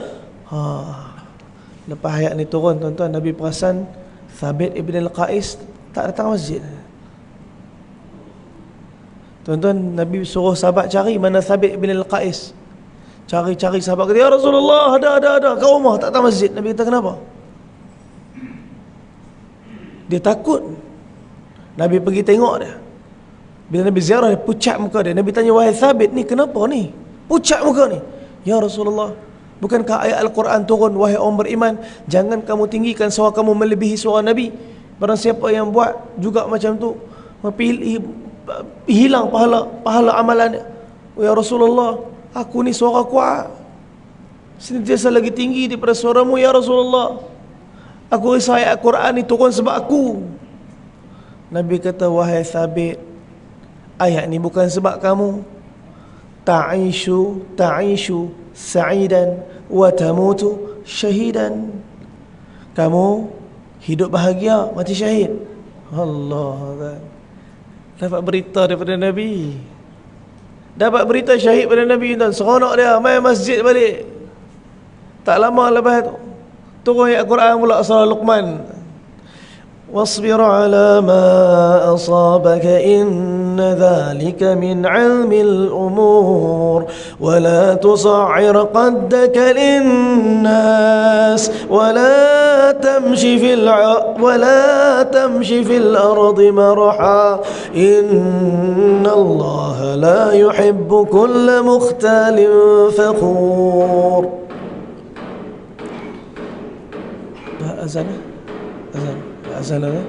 Speaker 1: Lepas ayat ni turun, tuan-tuan, Nabi perasan Thabit ibn al-Qais tak datang masjid. Tuan-tuan, Nabi suruh sahabat cari mana Thabit ibn al-Qais. Cari-cari, sahabat kata, ya Rasulullah, ada kat rumah, tak datang masjid. Nabi kata, kenapa? Dia takut. Nabi pergi tengok dia. Bila Nabi ziarah, dia pucat muka dia. Nabi tanya, wahai Thabit, ni kenapa ni? Pucat muka ni. Ya Rasulullah, bukankah ayat Al-Quran turun, wahai orang beriman, jangan kamu tinggikan suara kamu melebihi suara Nabi. Barang siapa yang buat juga macam tu, hilang pahala amalan dia. "Oh ya Rasulullah, aku ni suara kuat, sentiasa lagi tinggi daripada suaramu ya Rasulullah. Aku risau ayat Al-Quran ni turun sebab aku." Nabi kata, "Wahai Thabit, ayat ni bukan sebab kamu. Ta'ishu sa'idan wa tamutu syahidan." Kamu hidup bahagia, mati syahid. Allah, dapat berita daripada Nabi, dapat berita syahid pada Nabi. Dan seronok dia main masjid balik. Tak lama lepas tu turun ayat Quran pula, surah Luqman. "Wasbir ala ma asabaka inna dhalika min 'ilmil umur wa la tusa'ir qaddaka linnas wa la tamshi fil ardi maraha inna Allah la yuhibbu kulla mukhtalin fakhur." Azan lah.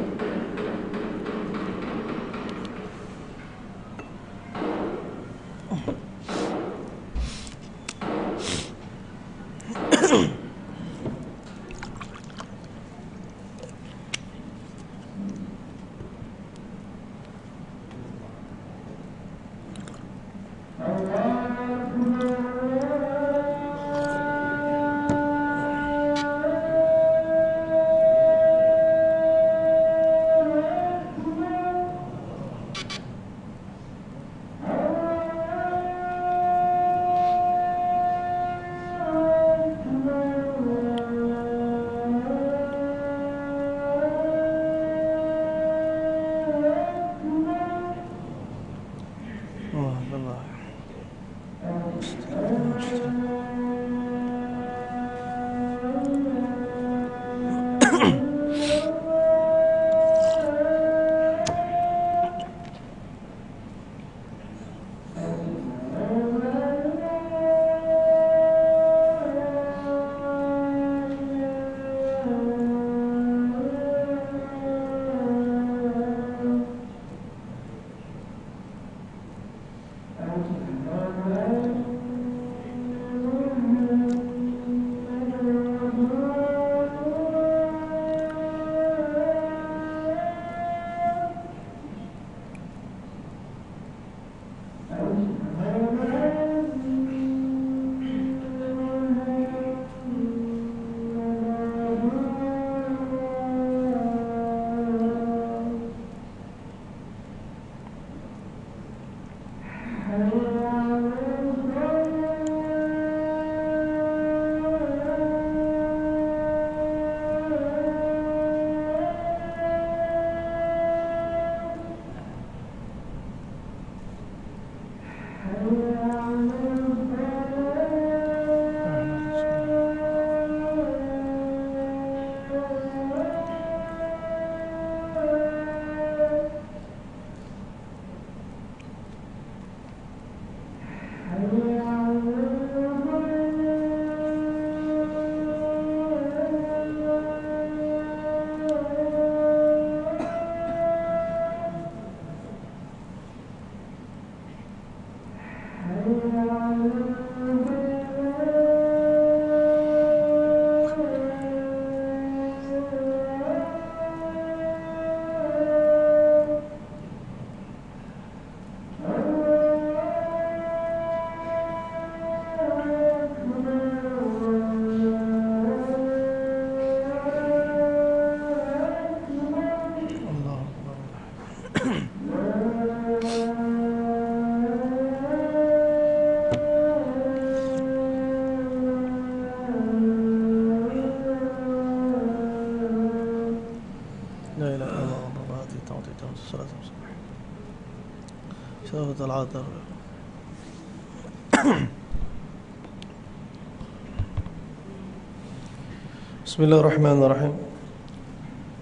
Speaker 1: Bismillahirrahmanirrahim.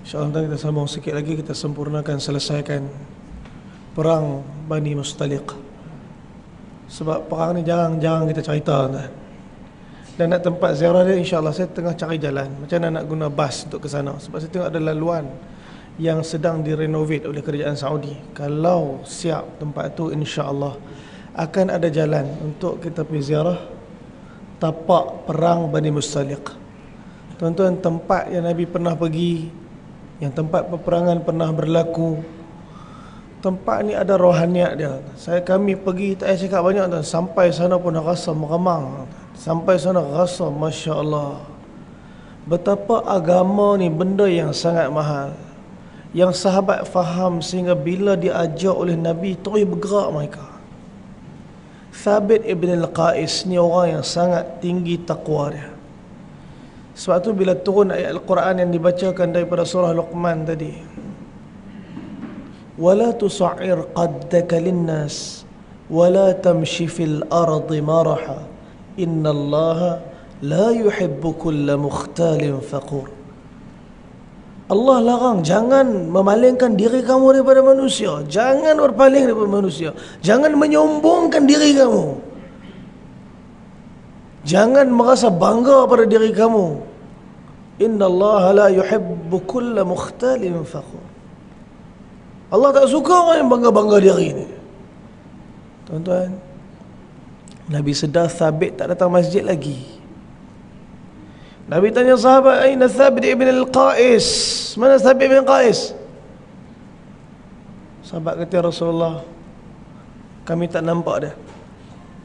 Speaker 1: InsyaAllah kita sambung sikit lagi, kita sempurnakan, selesaikan perang Bani Mustaliq. Sebab perang ni jarang kita cerita kan? Dan nak tempat ziarah dia, insyaAllah saya tengah cari jalan macam mana nak guna bas untuk ke sana. Sebab saya tengok ada laluan yang sedang direnovate oleh kerajaan Saudi. Kalau siap tempat tu, insyaAllah akan ada jalan untuk kita pergi ziarah tapak perang Bani Mustaliq. Tuan-tuan, tempat yang Nabi pernah pergi, yang tempat peperangan pernah berlaku, tempat ni ada rohaniat dia. Kami pergi, tak payah cakap banyak tuan. Sampai sana pun rasa meremang. Sampai sana rasa Masya Allah, betapa agama ni benda yang sangat mahal, yang sahabat faham sehingga bila diajak oleh Nabi terus bergerak mereka. Thabit ibn al-Qais ni orang yang sangat tinggi taqwa dia. Sebab tu bila turun ayat Al-Quran yang dibacakan daripada surah Luqman tadi, wala tusa'ir qaddaka linnas wala tamshi fil ardi maraha innallaha la yuhibbu kulla mukhtalin faqur. Allah larang, jangan memalingkan diri kamu daripada manusia. Jangan berpaling daripada manusia. Jangan menyombongkan diri kamu. Jangan merasa bangga pada diri kamu. Innallaha la yuhibbu kulla mukhtalin faqur. Allah tak suka orang yang bangga-bangga diri ni. Tuan-tuan, Nabi sedar Thabit tak datang masjid lagi. Nabi tanya sahabat, aina Thabit ibn al-Qais? Mana Thabit ibn al-Qais? Sahabat kata, Rasulullah, kami tak nampak dia.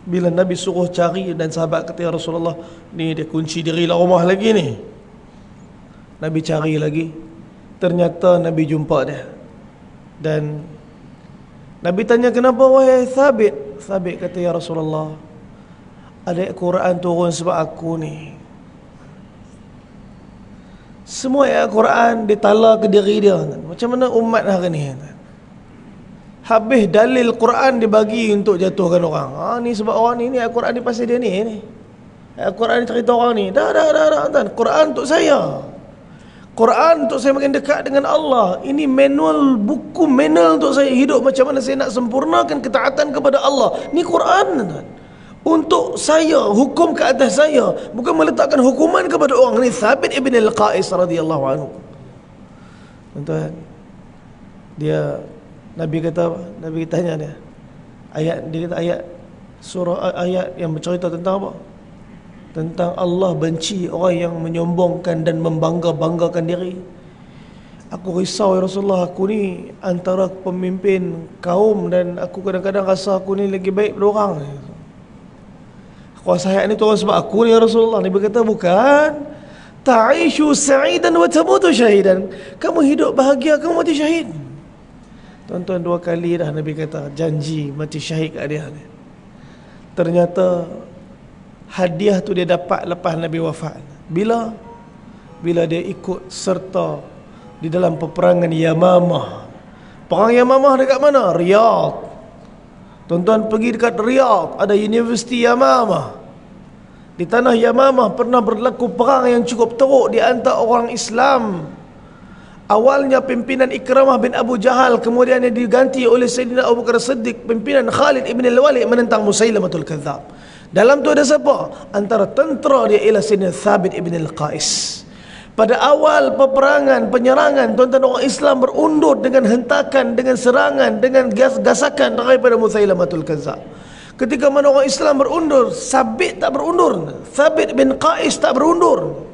Speaker 1: Bila Nabi suruh cari, dan sahabat kata, Rasulullah, ni dia kunci diri dalam rumah lagi ni. Nabi cari lagi, ternyata Nabi jumpa dia. Dan Nabi tanya, kenapa wahai Thabit? Thabit kata, ya Rasulullah, ada Quran turun sebab aku ni. Semua ayat Quran ditala ke diri dia. Macam mana umat hari ni? Habis dalil Quran dibagi untuk jatuhkan orang. Ni sebab orang ni ayat Quran ni pasal dia ni. Ayat Quran ni cerita orang ni. Dah. Quran untuk saya. Quran untuk saya makin dekat dengan Allah. Ini manual, buku manual untuk saya hidup macam mana saya nak sempurnakan ketaatan kepada Allah. Ni Quran untuk saya, hukum ke atas saya, bukan meletakkan hukuman kepada orang. Ni Thabit ibn al-Qais radhiyallahu anhu. Tuan-tuan, dia Nabi tanya dia, dia kata ayat surah, ayat yang bercerita tentang apa? Tentang Allah benci orang yang menyombongkan dan membangga-banggakan diri. Aku risau ya Rasulullah, aku ni antara pemimpin kaum dan aku kadang-kadang rasa aku ni lagi baik daripada orang. Kuasa ayat ni turun sebab aku ni ya Rasulullah. Nabi kata bukan. Ta'ishu sa'idan wa tamutu syahidan. Kamu hidup bahagia, kamu mati syahid. Tuan-tuan, 2 kali dah Nabi kata janji mati syahid kat dia ni. Ternyata hadiah tu dia dapat lepas Nabi wafat. Bila dia ikut serta di dalam peperangan Yamamah. Perang Yamamah dekat mana? Riyadh. Tuan-tuan pergi dekat Riyadh, ada Universiti Yamamah. Di tanah Yamamah pernah berlaku perang yang cukup teruk di antara orang Islam. Awalnya pimpinan Ikramah bin Abu Jahal, kemudian dia diganti oleh Sayyidina Abu Bakar Siddiq, pimpinan Khalid ibn al-Walid menentang Musailamatul Kadzab. Dalam tu ada siapa? Antara tentera dia ialah Sayyidina Thabit ibn al-Qais. Pada awal peperangan, penyerangan, tuan-tuan, orang Islam berundur dengan hentakan, dengan serangan, dengan gasakan daripada Musailamatul Kadzab. Ketika mana orang Islam berundur, Thabit tak berundur. Thabit bin Qais tak berundur.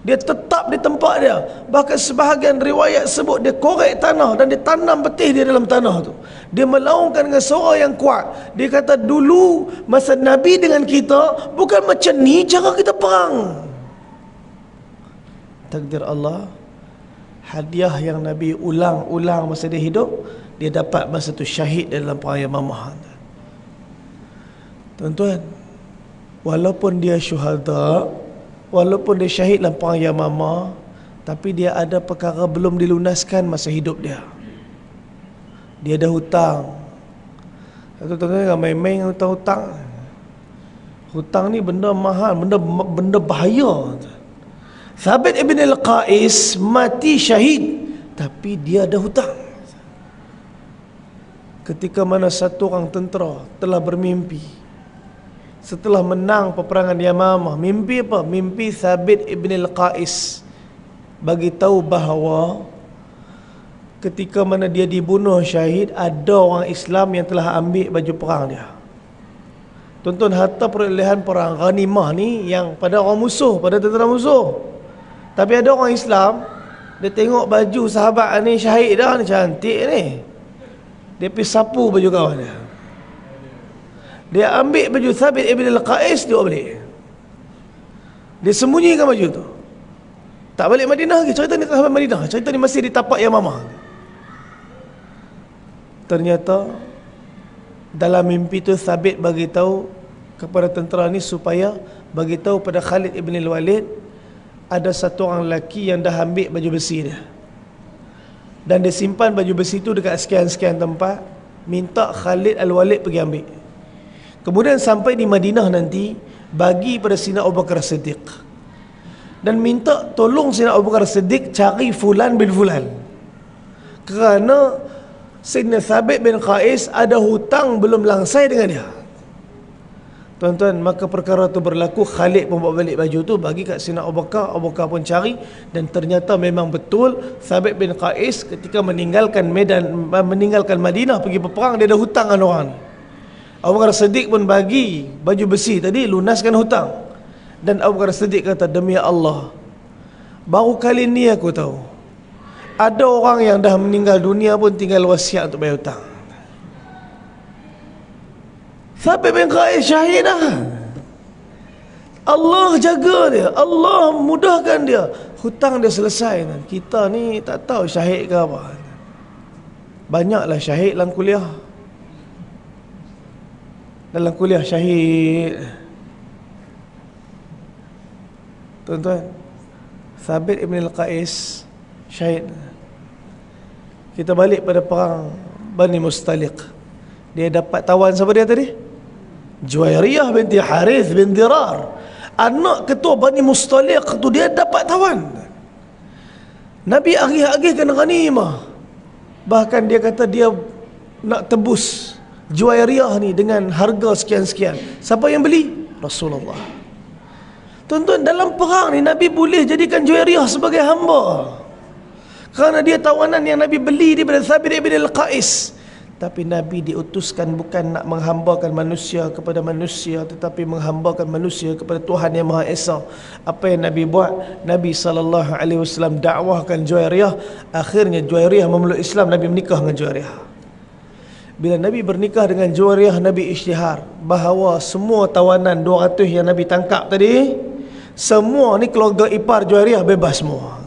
Speaker 1: Dia tetap di tempat dia. Bahkan sebahagian riwayat sebut dia korek tanah dan dia tanam betih dia dalam tanah tu. Dia melaungkan dengan suara yang kuat. Dia kata, dulu masa Nabi dengan kita bukan macam ni cara kita perang. Takdir Allah, hadiah yang Nabi ulang-ulang masa dia hidup, dia dapat masa tu syahid dalam perang Yamamah. Tuan-tuan, walaupun dia syuhada, walaupun dia syahid dalam perang Yamamah, tapi dia ada perkara belum dilunaskan masa hidup dia. Dia ada hutang. Tuan-tuan, jangan main-main hutang-hutang. Hutang ni benda mahal, benda bahaya. Thabit ibn al-Qais mati syahid, tapi dia ada hutang. Ketika mana satu orang tentera telah bermimpi setelah menang peperangan Yamamah. Mimpi apa? Mimpi Thabit ibn al-Qais bagi tahu bahawa ketika mana dia dibunuh syahid, ada orang Islam yang telah ambil baju perang dia. Tuan-tuan, harta perolehan perang ghanimah ni yang pada orang musuh, pada tentera musuh. Tapi ada orang Islam, dia tengok baju sahabat ni syahid dah, ni cantik ni, dia pergi sapu baju kawan dia. Dia ambil baju Thabit ibn al-Qais, dia balik. Dia sembunyikan baju tu, tak balik Madinah lagi. Cerita ni tak sampai Madinah, cerita ni masih di tapak Yamamah. Ternyata dalam mimpi tu Thabit bagi tahu kepada tentera ni supaya bagi tahu pada Khalid ibn al-Walid ada satu orang lelaki yang dah ambil baju besi dia, dan dia simpan baju besi tu dekat sekian-sekian tempat, minta Khalid al-Walid pergi ambil. Kemudian sampai di Madinah nanti, bagi pada Sayyidina Abu Bakar Siddiq dan minta tolong Sayyidina Abu Bakar Siddiq cari fulan bin fulan, kerana Sayyidina Thabit bin Qais ada hutang belum langsai dengan dia. Tuan-tuan, maka perkara tu berlaku, Khalid pun bawa balik baju tu, bagi kat Sayyidina Abu Bakar pun cari, dan ternyata memang betul Thabit bin Qais ketika meninggalkan Madinah pergi berperang, dia ada hutang dengan orang ni. Abu Bakar Siddiq pun bagi baju besi tadi, lunaskan hutang. Dan Abu Bakar Siddiq kata, demi Allah, baru kali ni aku tahu ada orang yang dah meninggal dunia pun tinggal wasiat untuk bayar hutang. Thabit bin Qais syahid dah, Allah jaga dia, Allah mudahkan dia, hutang dia selesai. Kita ni tak tahu syahid ke apa. Banyaklah syahid dalam kuliah, syahid. Tuan-tuan, Thabit ibn al-Qais syahid. Kita balik pada perang Bani Mustaliq. Dia dapat tawan siapa dia tadi? Juwairiyah binti Harith bin Dirar, anak ketua Bani Mustaliq tu, dia dapat tawan. Nabi agih-agihkan ghanimah. Bahkan dia kata dia nak tebus Juwairiyah ni dengan harga sekian-sekian. Siapa yang beli? Rasulullah. Tuan-tuan, dalam perang ni Nabi boleh jadikan Juwairiyah sebagai hamba, kerana dia tawanan yang Nabi beli daripada Thabit ibn al-Qais. Tapi Nabi diutuskan bukan nak menghambakan manusia kepada manusia, tetapi menghambakan manusia kepada Tuhan yang Maha Esa. Apa yang Nabi buat? Nabi SAW dakwahkan Juwairiyah. Akhirnya Juwairiyah memeluk Islam, Nabi menikah dengan Juwairiyah. Bila Nabi bernikah dengan Juwairiyah, Nabi isytihar bahawa semua tawanan 200 yang Nabi tangkap tadi, semua ni keluarga ipar Juwairiyah bebas semua.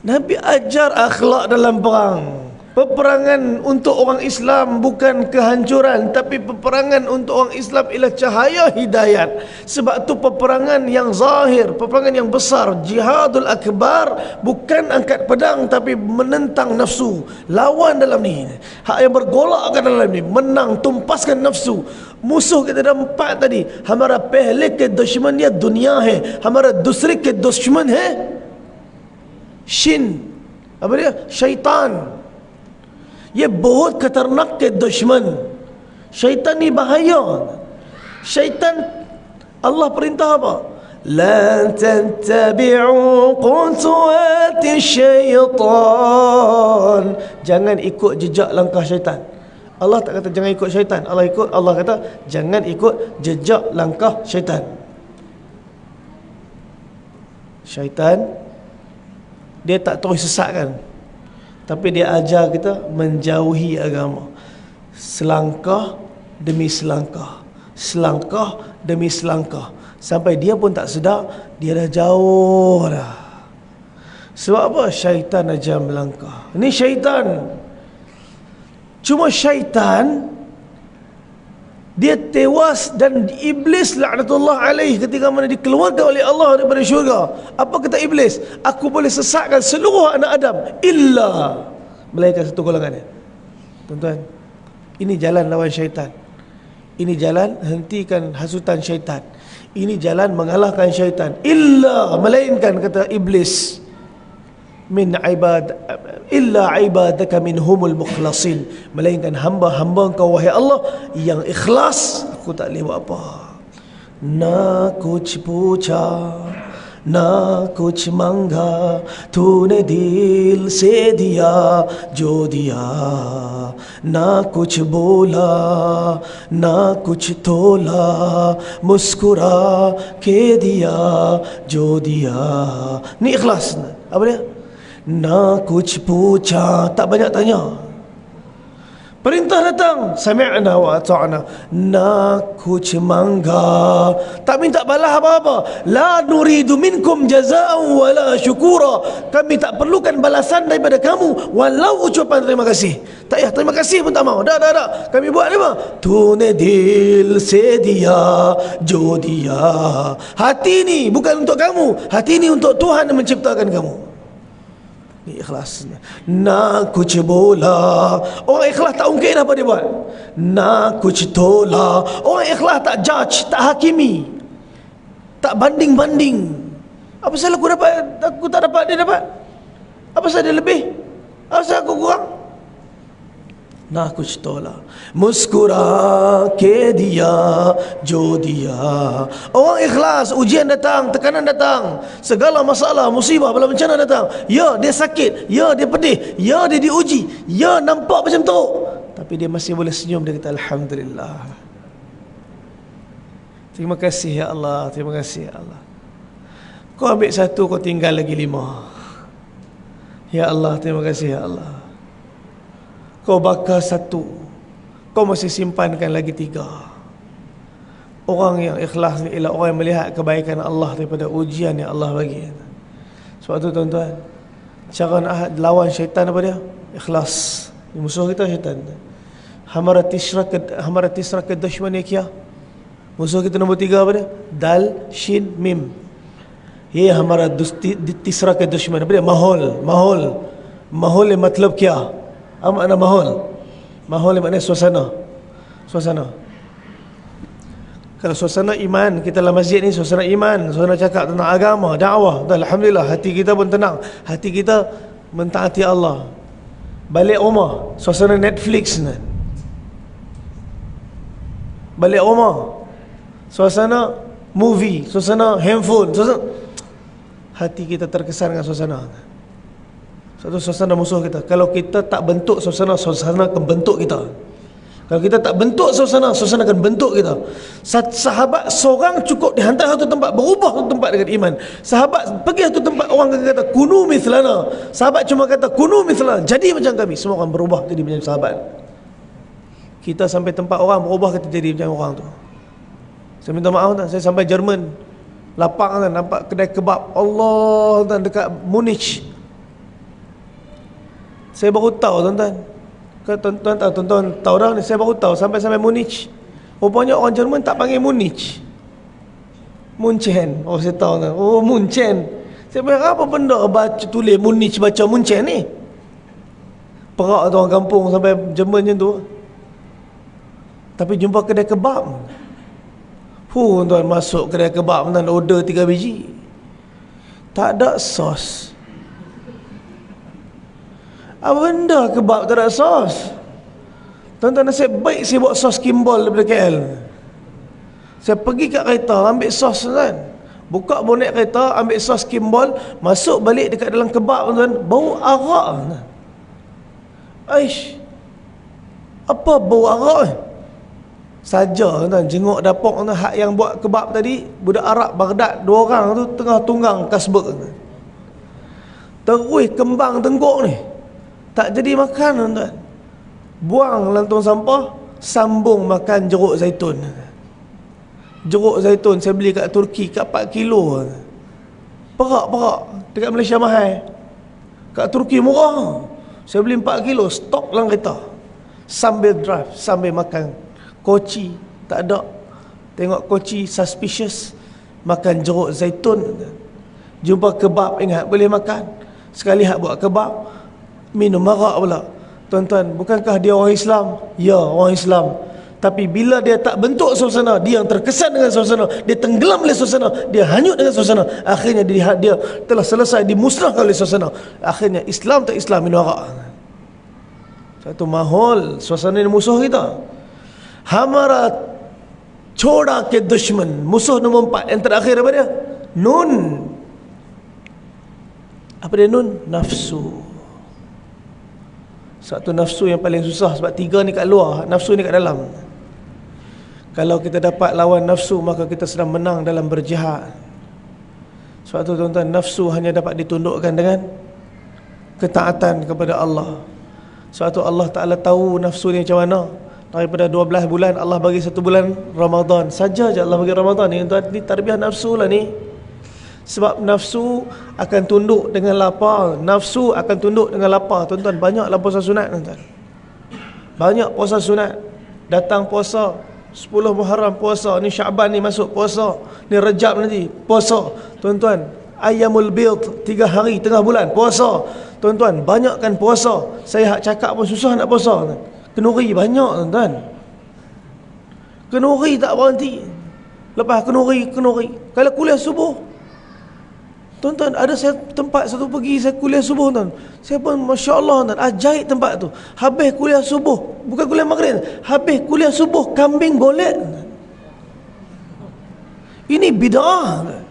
Speaker 1: Nabi ajar akhlak dalam perang. Peperangan untuk orang Islam bukan kehancuran, tapi peperangan untuk orang Islam ialah cahaya hidayat. Sebab tu peperangan yang zahir, peperangan yang besar, jihadul akbar, bukan angkat pedang tapi menentang nafsu, lawan dalam ni. Hak yang bergolakkan dalam ni, menang, tumpaskan nafsu. Musuh kita ada 4 tadi. Hamara pehle ke dushman ya dunia hai, hamara dusre ke dushman hai shin, apa dia? Syaitan. ये बहुत खतरनाक के दुश्मन syaitan ni bahaya. Syaitan, Allah perintah apa? La tattabi'u khutuwati syaitan, jangan ikut jejak langkah syaitan. Allah tak kata jangan ikut syaitan, Allah kata jangan ikut jejak langkah syaitan. Syaitan dia tak terus sesatkan, tapi dia ajar kita menjauhi agama. Selangkah demi selangkah, selangkah demi selangkah, sampai dia pun tak sedar dia dah jauh dah. Sebab apa? Syaitan ajar melangkah. Ini syaitan. Cuma syaitan dia tewas, dan iblis laknatullah alaih ketika mana dikeluarkan oleh Allah daripada syurga. Apa kata iblis? Aku boleh sesatkan seluruh anak Adam illa, melainkan satu golongan dia. Tuan-tuan, ini jalan lawan syaitan. Ini jalan hentikan hasutan syaitan. Ini jalan mengalahkan syaitan. Illa, melainkan kata iblis, min illa ibadaka minhumul mukhlasin, melainkan hamba-hamba engkau wahai Allah yang ikhlas. Aku tak boleh buat apa. Na kuch pucha ना कुछ मांगा तूने दिल से दिया जो दिया, ना कुछ बोला ना कुछ तोला, मुस्कुरा के दिया जो दिया. Ni ikhlas. Apa dia? Na kuch pucha, tak banyak tanya. Perintah datang, sami'na wa ata'na. Na kuch mangga, tak minta balas apa-apa. La nuridu minkum jaza'an wala syukura. Kami tak perlukan balasan daripada kamu, walau ucapan terima kasih. Tak payah terima kasih pun tak mau. Dah. Kami buat apa? Tune dil se dia jo dia. Hati ni bukan untuk kamu, hati ni untuk Tuhan yang menciptakan kamu. Ni ikhlas. Na kuch bola, orang ikhlas tak ungkit apa dia buat. Na kuch tola, orang ikhlas tak judge, tak hakimi, tak banding-banding. Apa salah aku dapat, aku tak dapat, dia dapat. Apa salah dia lebih, apa salah aku kurang. ना कुछ तोला, मुस्कुरा के दिया जो दिया. Orang ikhlas, ujian datang, tekanan datang, segala masalah, musibah, bala bencana datang. Ya, dia sakit, ya dia pedih, ya dia diuji, ya nampak macam tu, tapi dia masih boleh senyum. Dia kata alhamdulillah. Terima kasih ya Allah, terima kasih ya Allah. Kau ambil satu, kau tinggal lagi 5. Ya Allah, terima kasih ya Allah. Kau bakar 1, kau masih simpankan lagi 3. Orang yang ikhlas ni ialah orang yang melihat kebaikan Allah daripada ujian yang Allah bagi. Sebab tu tuan-tuan, cara nak lawan syaitan apa dia? Ikhlas. Musuh kita syaitan. Hamarat tisrak dushman kia. Musuh kita nombor 3 apa dia? Dal, shin, mim. Ye hamarat tisrak dushman apa dia? Mahol. Mahol ni matlab kia? Apa makna mahol? Mahol maknanya suasana. Kalau suasana iman, kita dalam masjid ni suasana iman, suasana cakap tentang agama, dakwah, alhamdulillah, hati kita pun tenang, hati kita mentaati Allah. Balik rumah, suasana Netflix ni. Balik rumah, suasana movie, suasana handphone, hati kita terkesan dengan suasana. Satu suasana musuh kita. Kalau kita tak bentuk suasana, suasana akan bentuk kita. Kalau kita tak bentuk suasana, suasana akan bentuk kita. Sahabat seorang cukup dihantar satu tempat, berubah satu tempat dengan iman. Sahabat pergi satu tempat, orang kata kunu mithlana. Sahabat cuma kata kunu mithlana, jadi macam kami. Semua orang berubah jadi macam sahabat. Kita sampai tempat orang berubah, kita jadi macam orang tu. Saya minta maaf tak, saya sampai Jerman, lapang kan, nampak kedai kebab Allah kan, dekat Munich. Saya baru tahu tuan-tuan. Tuan-tuan tahu dah ni, saya baru tahu sampai Munich. Rupanya orang Jerman tak panggil Munich, Munchen. Oh saya tahu kan. Oh Munchen. Saya fikir apa benda baca tulis Munich baca Munchen ni. Perak tu orang kampung sampai Jerman macam tu. Tapi jumpa kedai kebab. Tuan masuk kedai kebab, tuan order 3 biji. Tak ada sos. Apa benda kebab tak ada sos? Tuan-tuan, nasib baik saya bawa sos Kimball daripada KL. Saya pergi kat kereta, ambil sos tuan. Buka bonet kereta, ambil sos Kimball, masuk balik dekat dalam kebab tuan, bau arak tuan. Aish, apa bau arak ni? Saja tuan, jenguk dapur tuan, hak yang buat kebab tadi, budak Arab Baghdad, 2 orang tu tengah tunggang kasbek tuan. Terus kembang tengkuk ni tak jadi makan tuan-tuan. Buang dalam tong sampah, sambung makan jeruk zaitun. Jeruk zaitun saya beli kat Turki kat 4 kilo. Perak dekat Malaysia mahal. Kat Turki murah. Saya beli 4 kilo, stok dalam kereta. Sambil drive, sambil makan. Koci tak ada. Tengok koci suspicious, makan jeruk zaitun. Jumpa kebab, ingat boleh makan. Sekali hak buat kebab, minum arak pula. Tuan-tuan, bukankah dia orang Islam? Ya, orang Islam. Tapi bila dia tak bentuk suasana, dia yang terkesan dengan suasana, dia tenggelam oleh suasana, dia hanyut dengan suasana, akhirnya dia telah selesai dimusnahkan oleh suasana. Akhirnya Islam tak Islam, minum arak. Satu mahal suasana ini musuh kita. Hamarat choda ke dushman, musuh nombor 4 yang terakhir apa dia? Nun. Apa dia nun? Nafsu. Satu nafsu yang paling susah, sebab tiga ni kat luar, nafsu ni kat dalam. Kalau kita dapat lawan nafsu, maka kita sedang menang dalam berjihad. Sebab tu tuan-tuan, nafsu hanya dapat ditundukkan dengan ketaatan kepada Allah. Sebab tu Allah Ta'ala tahu nafsu ni macam mana. Daripada 12 bulan, Allah bagi 1 bulan Ramadan saja je Allah bagi Ramadan ni. Tuan, ni tarbiyah nafsu lah ni. Sebab nafsu akan tunduk dengan lapar. Nafsu akan tunduk dengan lapar. Tuan-tuan, banyaklah puasa sunat, tuan-tuan. Banyak puasa sunat. Datang puasa 10 Muharram puasa, ni Syaban ni masuk puasa, ni Rejab nanti puasa. Tuan-tuan, Ayyamul Bid 3 hari tengah bulan puasa. Tuan-tuan, banyakkan puasa. Saya hak cakap pun susah nak puasa, tuan. Kenuri banyak, tuan-tuan. Kenuri tak berhenti. Lepas kenuri. Kalau kuliah subuh, tuan-tuan, ada saya tempat satu pergi, saya kuliah subuh, tuan. Saya pun Masya Allah, tuan, ajaib tempat tu. Habis kuliah subuh, bukan kuliah maghrib, habis kuliah subuh, kambing golek. Ini bid'ah.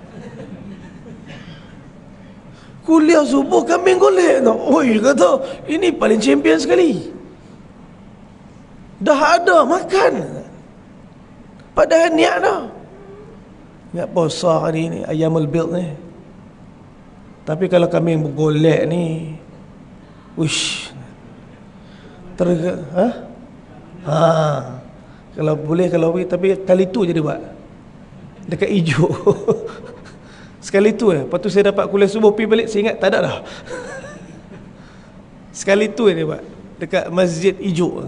Speaker 1: Kuliah subuh, kambing golek. Oi, kata, ini paling champion sekali. Dah ada makan, padahal niat dah. Niat puasa hari ni, Ayyamul Bid ni. Tapi kalau kami bergolek ni, uish, kalau boleh, kalau boleh, tapi kali tu je dia buat dekat hijau. Sekali tu lepas tu saya dapat kuliah subuh, pergi balik, saya ingat tak ada dah. Sekali tu dia buat dekat masjid hijau.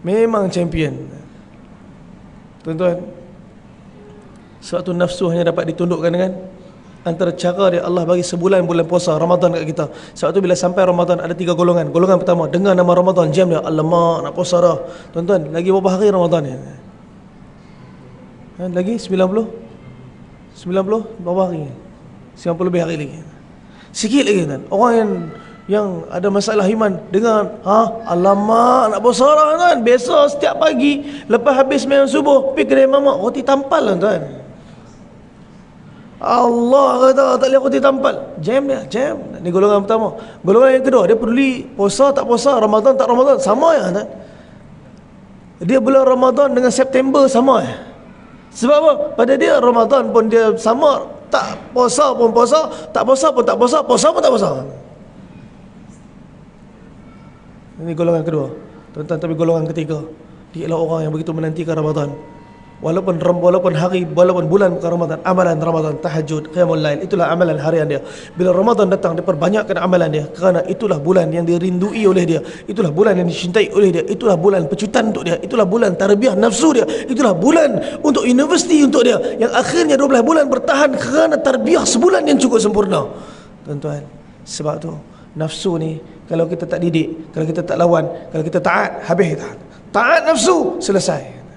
Speaker 1: Memang champion, tuan-tuan. Sebab tu nafsu hanya dapat ditundukkan dengan antara cara dia, Allah bagi sebulan bulan puasa Ramadan kat kita. Sebab tu bila sampai Ramadan ada 3 golongan. Golongan pertama, dengar nama Ramadan, jam dia, alamak nak puasa dah. Tuan-tuan, lagi berapa hari Ramadan ni? Lagi 90 berapa hari? 90 lebih hari lagi. Sikit lagi, tuan. Orang yang ada masalah iman dengar, alamak nak puasa dah, tuan. Biasa setiap pagi lepas habis sembahyang subuh pergi kedai mamak roti tampal, tuan. Allah kata tak boleh roti tampal. Jam dia, jam. Ni golongan pertama. Golongan yang kedua, dia peduli puasa tak puasa, Ramadan tak Ramadan, sama ya, tak? Dia bulan Ramadan dengan September sama ya. Sebab apa? Pada dia Ramadan pun dia sama, tak puasa pun puasa, tak puasa pun tak puasa, puasa pun tak puasa. Ini golongan kedua, tuan-tuan. Tapi golongan ketiga, dia ialah orang yang begitu menantikan Ramadan. Walaupun hari, walaupun bulan bukan Ramadan, amalan Ramadan, tahajud, qiyamul lail, itulah amalan harian dia. Bila Ramadan datang, dia perbanyakkan amalan dia, kerana itulah bulan yang dirindui oleh dia, itulah bulan yang dicintai oleh dia, itulah bulan pecutan untuk dia, itulah bulan tarbiyah nafsu dia, itulah bulan untuk universiti untuk dia, yang akhirnya 12 bulan bertahan kerana tarbiyah sebulan yang cukup sempurna, tuan-tuan. Sebab tu nafsu ni kalau kita tak didik, kalau kita tak lawan, kalau kita taat, habis taat nafsu, selesai.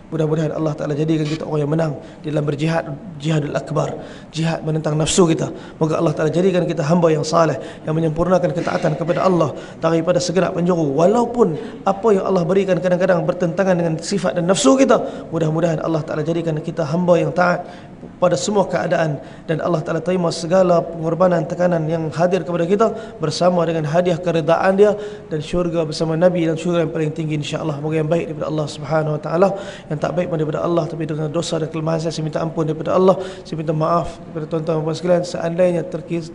Speaker 1: Mudah-mudahan Allah Ta'ala jadikan kita orang yang menang di dalam berjihad, jihadul akbar, jihad menentang nafsu kita. Moga Allah Ta'ala jadikan kita hamba yang saleh, yang menyempurnakan ketaatan kepada Allah daripada segenap penjuru. Walaupun apa yang Allah berikan kadang-kadang bertentangan dengan sifat dan nafsu kita, mudah-mudahan Allah Ta'ala jadikan kita hamba yang taat pada semua keadaan, dan Allah Ta'ala terima segala pengorbanan, tekanan yang hadir kepada kita bersama dengan hadiah keredaan dia dan syurga bersama Nabi, dan syurga yang paling tinggi insya-Allah. Moga yang baik daripada Allah Subhanahu Wa Ta'ala, yang tak baik pun daripada Allah, tapi dengan dosa dan kelemahan saya minta ampun daripada Allah. Saya minta maaf kepada tuan-tuan dan puan sekalian seandainya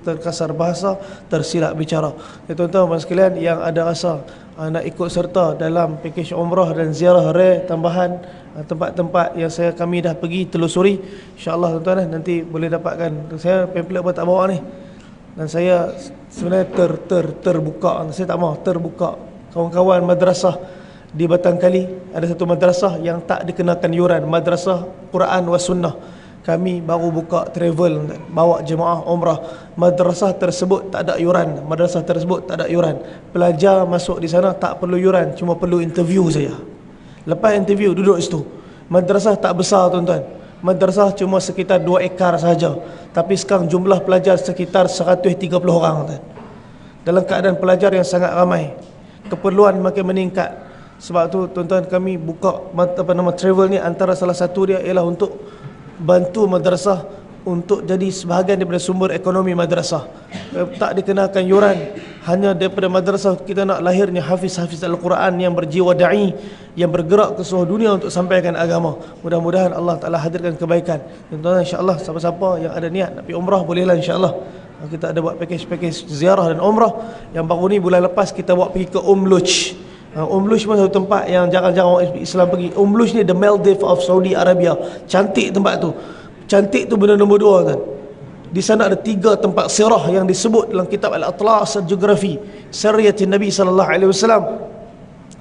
Speaker 1: terkasar bahasa, tersilap bicara. Ya, tuan-tuan dan puan sekalian yang ada rasa nak ikut serta dalam pakej umrah dan ziarah rare tambahan tempat-tempat yang kami dah pergi telusuri, insya-Allah tuan-tuan nanti boleh dapatkan. Saya pamphlet pun tak bawa ni, dan saya sebenarnya terbuka, saya tak mahu terbuka. Kawan-kawan madrasah di Batang Kali, ada satu madrasah yang tak dikenakan yuran, madrasah Quran was Sunnah. Kami baru buka travel, bawa jemaah umrah. Madrasah tersebut tak ada yuran, madrasah tersebut tak ada yuran. Pelajar masuk di sana tak perlu yuran, cuma perlu interview saja. Lepas interview duduk situ. Madrasah tak besar, tuan-tuan. Madrasah cuma sekitar 2 ekar saja, tapi sekarang jumlah pelajar sekitar 130 orang, tuan. Dalam keadaan pelajar yang sangat ramai, keperluan makin meningkat. Sebab tu tuan-tuan, kami buka travel ni, antara salah satu dia ialah untuk bantu madrasah untuk jadi sebahagian daripada sumber ekonomi madrasah. Tak dikenakan yuran, hanya daripada madrasah kita nak lahirnya hafiz-hafiz Al-Quran yang berjiwa da'i, yang bergerak ke seluruh dunia untuk sampaikan agama. Mudah-mudahan Allah Ta'ala hadirkan kebaikan. Tuan-tuan, insya-Allah siapa-siapa yang ada niat nak pergi umrah bolehlah, insya-Allah. Kita ada buat package ziarah dan umrah. Yang baru ni bulan lepas kita buat pergi ke Luj. Luj pun satu tempat yang jarang-jarang orang Islam pergi. Luj ni the Maldives of Saudi Arabia. Cantik tempat tu. Cantik tu benda nombor 2 kan. Di sana ada 3 tempat sirah yang disebut dalam kitab Al-Atlas Al-Geografi, Sariyatin Nabi sallallahu alaihi wasallam.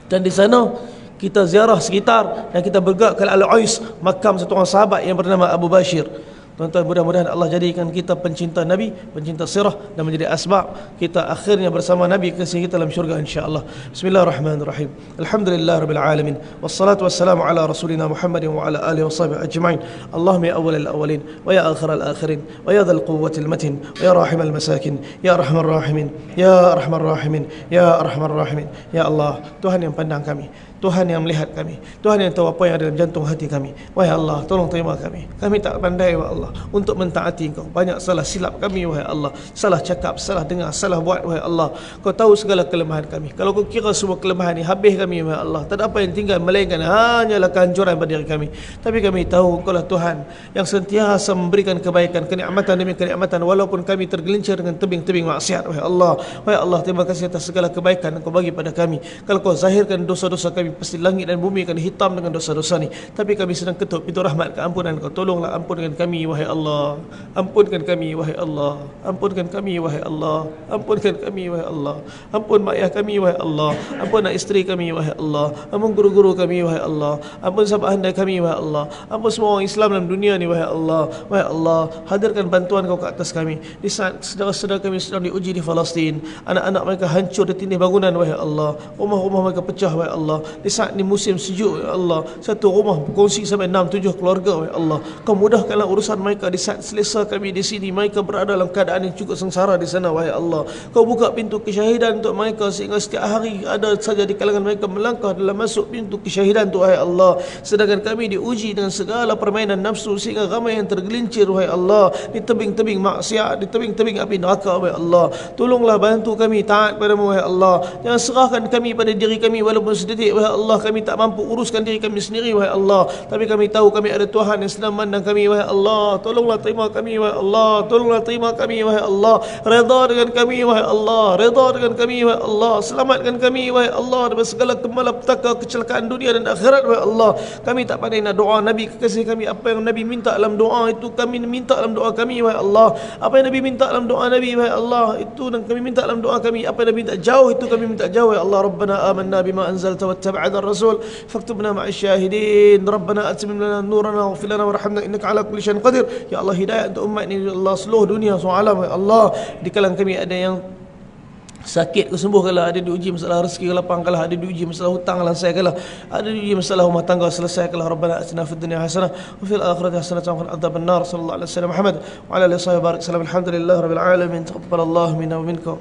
Speaker 1: Dan di sana kita ziarah sekitar dan kita bergerak ke Al-Uis, makam satu orang sahabat yang bernama Abu Bashir. Tuan-tuan, mudah-mudahan Allah jadikan kita pencinta Nabi, pencinta sirah, dan menjadi asbab kita akhirnya bersama Nabi kekasih kita dalam syurga insya-Allah. Bismillahirrahmanirrahim. Alhamdulillahirabbil alamin. Wassalatu wassalamu ala rasulina Muhammadin wa ala alihi washabihi ajma'in. Allahumma ya awwalal awwalin wa ya akhiral akhirin wa ya dzal quwwatil matin wa ya rahimal masakin ya arhamar rahimin ya arhamar rahimin ya arhamar rahimin. Ya Allah, Tuhan yang pandang kami, Tuhan yang melihat kami, Tuhan yang tahu apa yang ada dalam jantung hati kami. Wahai Allah, tolong terima kami. Kami tak pandai, wahai Allah, untuk mentaati Engkau. Banyak salah silap kami, wahai Allah. Salah cakap, salah dengar, salah buat, wahai Allah. Kau tahu segala kelemahan kami. Kalau Kau kira semua kelemahan ini, habis kami, wahai Allah. Tak ada apa yang tinggal, melainkan hanyalah kehancuran pada diri kami. Tapi kami tahu Engkau lah Tuhan yang sentiasa memberikan kebaikan, kenikmatan demi kenikmatan, walaupun kami tergelincir dengan tebing-tebing maksiat, wahai Allah. Wahai Allah, terima kasih atas segala kebaikan yang Kau bagi pada kami. Kalau Kau zahirkan dosa-dosa kami, pasti langit dan bumi akan hitam dengan dosa-dosa ni. Tapi kami sedang ketuk pintu rahmat keampunan Kau. Tolonglah ampunkan kami, wahai Allah. Ampunkan kami, wahai Allah. Ampunkan kami, wahai Allah. Ampunkan kami, wahai Allah. Ampun mak ayah kami, wahai Allah. Ampun anak isteri kami, wahai Allah. Ampun guru-guru kami, wahai Allah. Ampun sahabat anda kami, wahai Allah. Ampun semua orang Islam dalam dunia ni, wahai Allah. Wahai Allah, hadirkan bantuan Kau ke atas kami. Di saat saudara-saudara kami sedang diuji di Palestin, anak-anak mereka hancur ditindih bangunan, wahai Allah. Rumah-rumah mereka pecah, wahai Allah. Di saat ni musim sejuk, ya Allah, satu rumah berkongsi sampai 6-7 keluarga, ya Allah. Kau mudahkanlah urusan mereka. Di saat selesa kami di sini, mereka berada dalam keadaan yang cukup sengsara di sana, wahai Allah. Kau buka pintu kesyahidan untuk mereka, sehingga setiap hari ada saja di kalangan mereka melangkah dalam masuk pintu kesyahidan tu, wahai Allah. Sedangkan kami diuji dengan segala permainan nafsu, sehingga ramai yang tergelincir, wahai Allah, di tebing-tebing maksiat, di tebing-tebing api neraka, wahai Allah. Tolonglah bantu kami taat padamu, wahai Allah. Jangan serahkan kami pada diri kami walaupun sedetik, wahai Allah. Kami tak mampu uruskan diri kami sendiri, wahai Allah. Tapi kami tahu kami ada Tuhan yang sedang memandang kami, wahai Allah. Tolonglah terima kami, wahai Allah. Tolonglah terima kami, wahai Allah. Redha dengan kami, wahai Allah. Redha dengan kami, wahai Allah. Selamatkan kami, wahai Allah, dari segala kemalapetaka, kecelakaan dunia dan akhirat, wahai Allah. Kami tak pandai nak doa Nabi kekasih kami. Apa yang Nabi minta dalam doa itu kami minta dalam doa kami, wahai Allah. Apa yang Nabi minta dalam doa Nabi, wahai Allah, itu dan kami minta dalam doa kami. Apa yang Nabi minta jauh, itu kami minta jauh, wahai Allah. Rabbana amanna bima anzalta wattaba'na ar-rasul faktubna ma'asy syahidin. Rabbana atmim lana nurana waghfir lana warhamna innaka ala kulli syai'in qadir. Ya Allah, hidayah untuk umat ini, ya Allah, seluruh dunia, seluruh alam, ya Allah. Di kalangan kami ada yang sakit ke sembuh, kalau ada diuji masalah rezeki ke lapang, kalau ada diuji masalah hutang lansai, kalau ada diuji masalah rumah tangga selesai, kalau Rabbana atina fid dunya hasanah wa fil akhirati hasanah wa qina adzaban nar. Sallallahu alaihi wasallam Muhammad wa ala alihi wa sahbihi barik. Alhamdulillahirabbil alamin. Taqabbalallahu minna wa minkum.